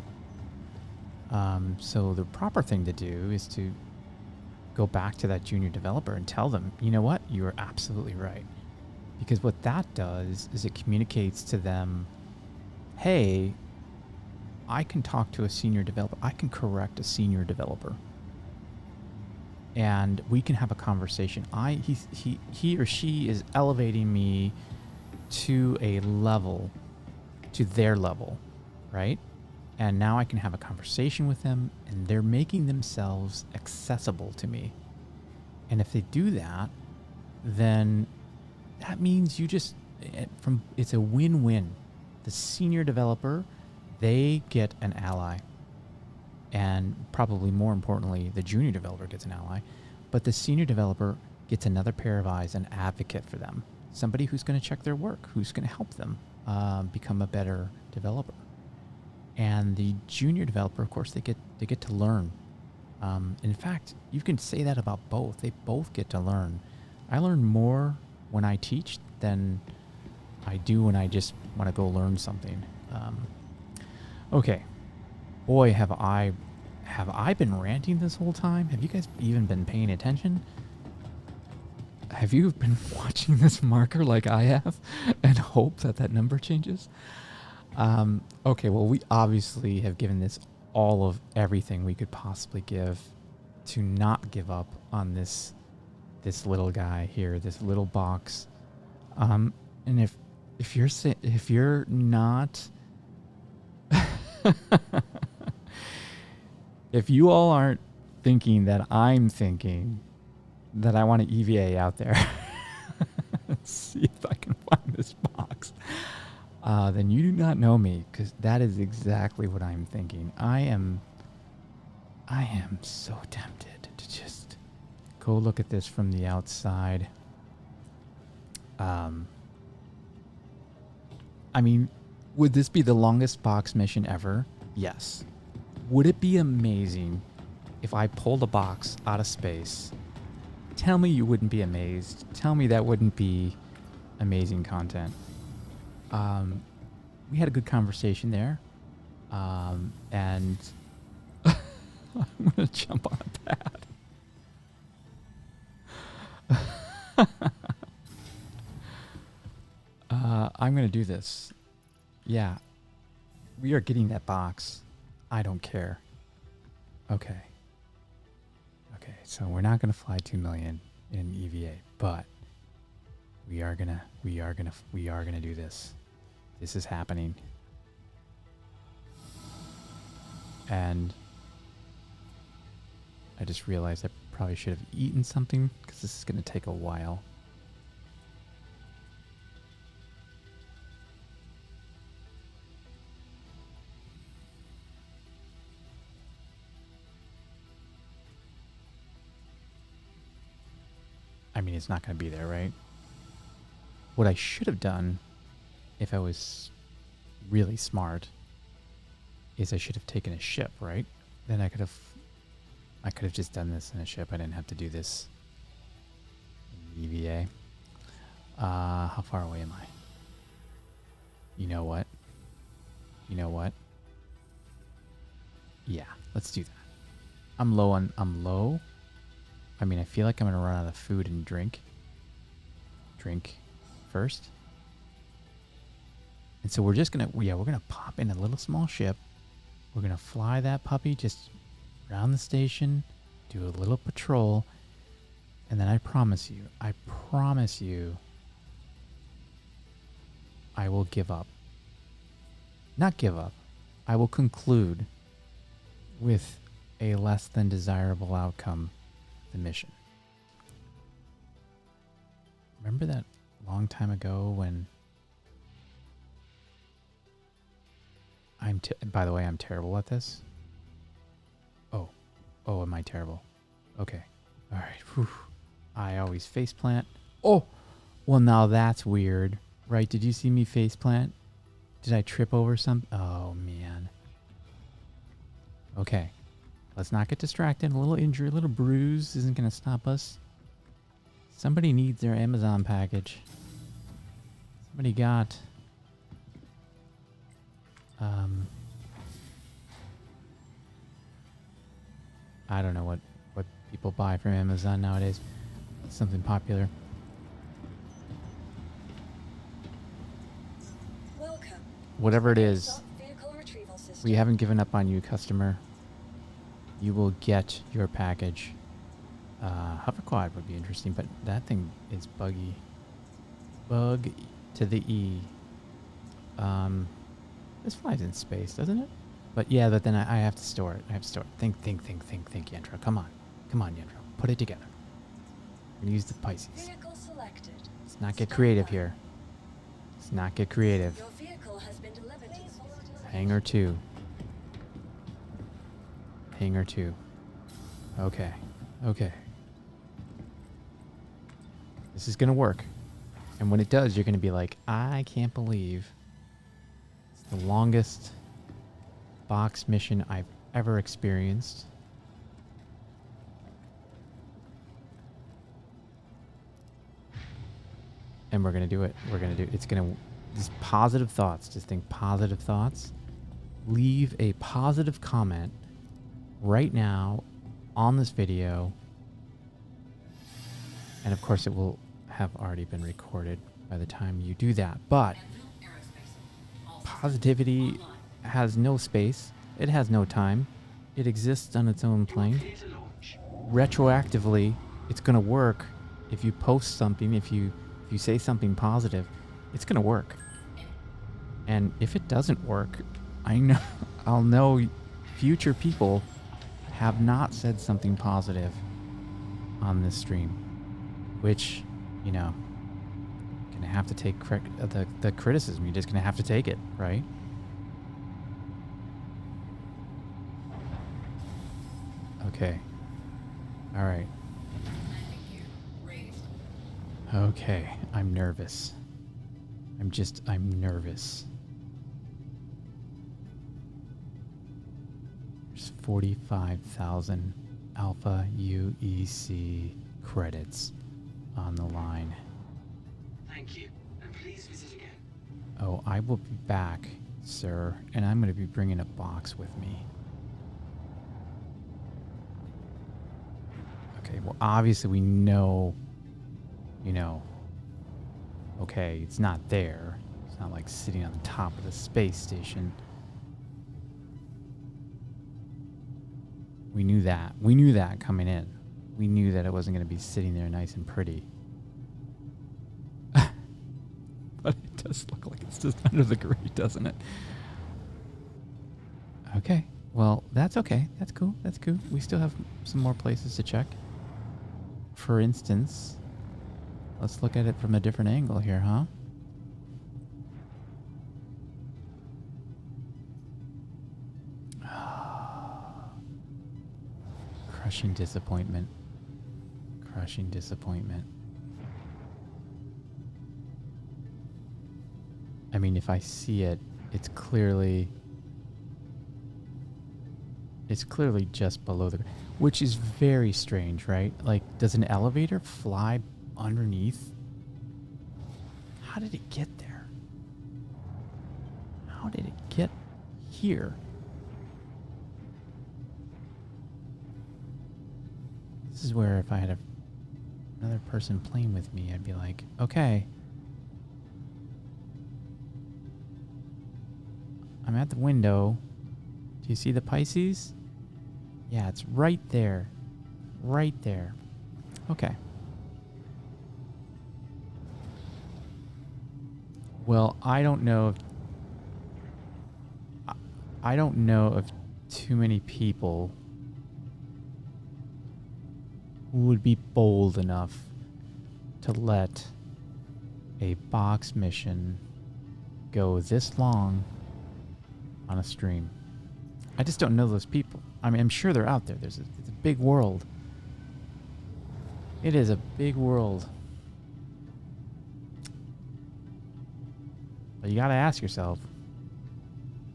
So the proper thing to do is to go back to that junior developer and tell them, you know what, you are absolutely right. Because what that does is it communicates to them, hey, I can talk to a senior developer. I can correct a senior developer. And we can have a conversation. He or she is elevating me to a level, to their level, right? And now I can have a conversation with them, and they're making themselves accessible to me. And if they do that, then that means it's a win-win. The senior developer, they get an ally. And probably more importantly, the junior developer gets an ally. But the senior developer gets another pair of eyes, an advocate for them. Somebody who's going to check their work, who's going to help them become a better developer. And the junior developer, of course, they get to learn. In fact, you can say that about both. They both get to learn. I learn more when I teach than I do when I just want to go learn something. Okay. Boy, have I been ranting this whole time? Have you guys even been paying attention? Have you been watching this marker like I have and hope that number changes? Okay, well, we obviously have given this all of everything we could possibly give to not give up on this little guy here, this little box. And if you're not if you all aren't thinking that I'm thinking that I want an EVA out there, let's see if I can find this box, then you do not know me, because that is exactly what I'm thinking. I am so tempted to just go look at this from the outside. I mean, would this be the longest box mission ever? Yes. Would it be amazing if I pulled a box out of space? Tell me you wouldn't be amazed. Tell me that wouldn't be amazing content. We had a good conversation there. And I'm gonna jump on a pad. I'm gonna do this. Yeah. We are getting that box. I don't care. Okay. Okay, so we're not gonna fly 2 million in EVA, but we are gonna do this. This is happening. And I just realized I probably should have eaten something because this is gonna take a while. I mean, it's not going to be there, right? What I should have done, if I was really smart, is I should have taken a ship, right? Then I could have just done this in a ship. I didn't have to do this in EVA. How far away am I? You know what? You know what? Yeah, let's do that. I'm low. I mean, I feel like I'm going to run out of food and drink. Drink first. And so we're just going to, we're going to pop in a little small ship. We're going to fly that puppy just around the station, do a little patrol. And then I promise you, I will give up. Not give up. I will conclude with a less than desirable outcome. The mission. Remember that long time ago when by the way, I'm terrible at this. Oh, am I terrible? Okay. All right. Whew. I always faceplant. Oh, well now that's weird, right? Did you see me faceplant? Did I trip over some? Oh man. Okay. Let's not get distracted. A little injury, a little bruise isn't going to stop us. Somebody needs their Amazon package. Somebody got... I don't know what people buy from Amazon nowadays. It's something popular. Welcome. Whatever it is, ASOP vehicle retrieval system. we haven't given up on you, customer. You will get your package. Hover quad would be interesting, but that thing is buggy. Bug to the E. This flies in space, doesn't it? But yeah, but then I have to store it. Think, Yentra. Come on, Yentra. Put it together. We're gonna use the Pisces. Vehicle selected. Let's not get creative here. Let's not get creative. Your vehicle has been delivered to the facility. Hangar 2. Hangar 2. Okay. This is gonna work. And when it does, you're gonna be like, I can't believe it's the longest box mission I've ever experienced. And we're gonna do it. Just positive thoughts. Just think positive thoughts. Leave a positive comment right now on this video. And of course it will have already been recorded by the time you do that. But positivity has no space. It has no time. It exists on its own plane. Clear to launch. Retroactively, it's going to work if you post something, if you say something positive, it's going to work. And if it doesn't work, I'll know future people have not said something positive on this stream, which, gonna have to take the criticism. You're just gonna have to take it, right? Okay. All right. Okay. I'm nervous. I'm nervous. There's 45,000 Alpha UEC credits on the line. Thank you, and please visit again. Oh, I will be back, sir, and I'm going to be bringing a box with me. Okay, well, obviously we know, you know, okay, it's not there. It's not like sitting on the top of the space station. We knew that. We knew that coming in. We knew that it wasn't going to be sitting there nice and pretty. But it does look like it's just under the grate, doesn't it? Okay. Well, that's okay. That's cool. That's cool. We still have some more places to check. For instance, let's look at it from a different angle here, huh? Crushing disappointment. Crushing disappointment. I mean, if I see it, it's clearly just below the, which is very strange, right? Like, does an elevator fly underneath? How did it get there? How did it get here? This is where if I had another person playing with me, I'd be like, okay, I'm at the window. Do you see the Pisces? Yeah, it's right there. Right there. Okay. Well, I don't know if too many people who would be bold enough to let a box mission go this long on a stream. I just don't know those people. I mean, I'm sure they're out there. It's a big world. It is a big world. But you gotta ask yourself.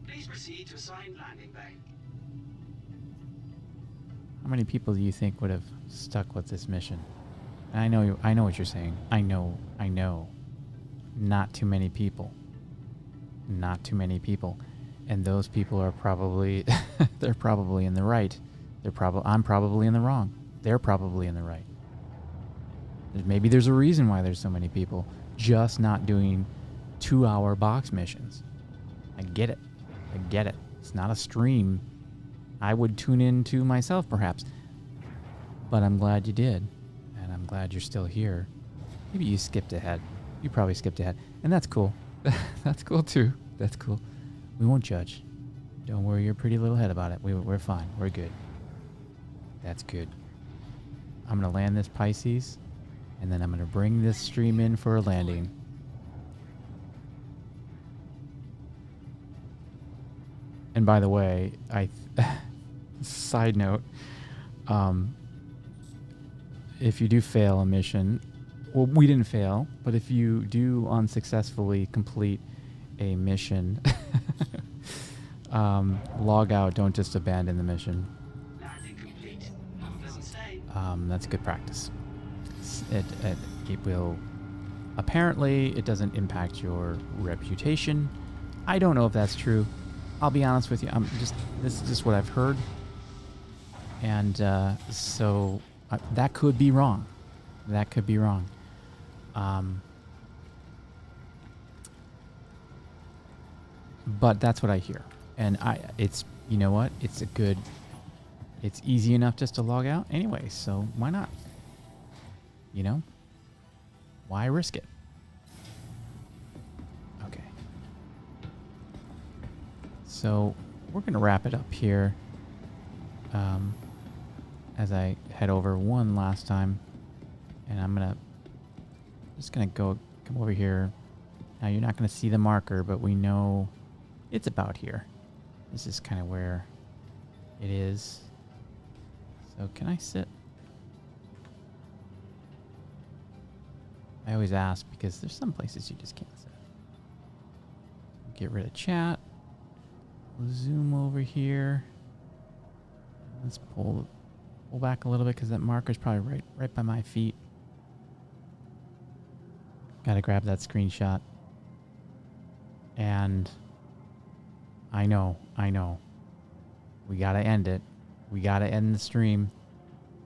Please proceed to assigned landing bay. How many people do you think would have stuck with this mission? And I know what you're saying. I know. Not too many people. Not too many people. And those people are probably, they're probably in the right. I'm probably in the wrong. They're probably in the right. Maybe there's a reason why there's so many people just not doing 2-hour box missions. I get it. It's not a stream I would tune into myself, perhaps. But I'm glad you did. And I'm glad you're still here. Maybe you skipped ahead. You probably skipped ahead. And that's cool. That's cool too. That's cool. We won't judge. Don't worry your pretty little head about it. We're fine. We're good. That's good. I'm going to land this Pisces, and then I'm going to bring this stream in for a landing. And by the way, side note, if you do fail a mission, well, we didn't fail, but if you do unsuccessfully complete a mission, log out. Don't just abandon the mission. Landing complete. Have a pleasant stay. That's good practice. It will. Apparently, it doesn't impact your reputation. I don't know if that's true. I'll be honest with you. This is just what I've heard, and so that could be wrong. That could be wrong. But that's what I hear. And it's, you know what? It's easy enough just to log out anyway. So why not? You know? Why risk it? Okay. So we're going to wrap it up here. As I head over one last time. And I'm just going to come over here. Now you're not going to see the marker, but we know it's about here. This is kind of where it is. So can I sit? I always ask because there's some places you just can't sit. Get rid of chat. We'll zoom over here. Let's pull back a little bit because that marker's probably right by my feet. Gotta grab that screenshot. And I know. We gotta end it. We gotta end the stream.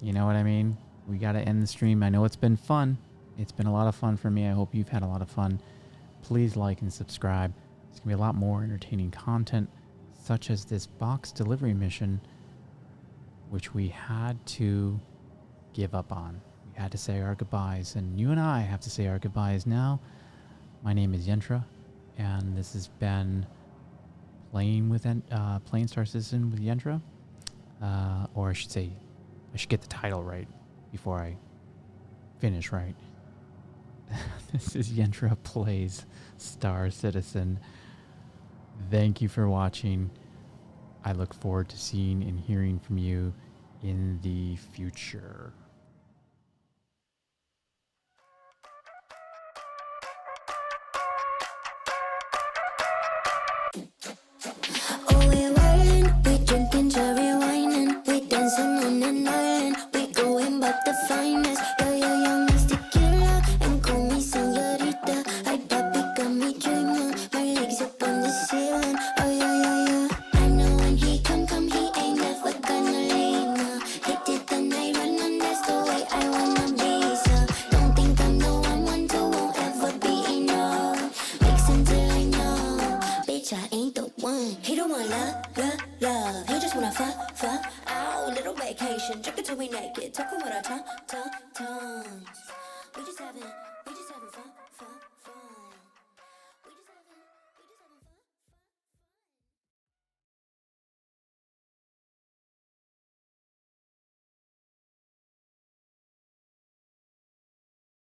You know what I mean? we got to end the stream. I know it's been fun. It's been a lot of fun for me. I hope you've had a lot of fun. Please like and subscribe. There's going to be a lot more entertaining content, such as this box delivery mission, which we had to give up on. We had to say our goodbyes, and you and I have to say our goodbyes now. My name is Yentra, and this has been playing Star Citizen with Yentra. Or I should say, I should get the title right before I finish right. This is Yentra Plays Star Citizen. Thank you for watching. I look forward to seeing and hearing from you in the future. Oh, we're wildin', we drinking cherry wine and we dancing on an island. We going back the finest. Yeah, yeah, young Mr. Killer and call me señorita. I papi got me dreaming. My legs up on the ceiling. Oh yeah, yeah, yeah. I know when he come, he ain't never gonna leave. No. He did the night run and that's the way I wanna be. So don't think I'm the one to won't ever be enough. Mixing till I know, bitch, I ain't the one. He don't want love. He just wanna fuck. Oh, little vacation. Drinking till we naked. Talking with our tongues.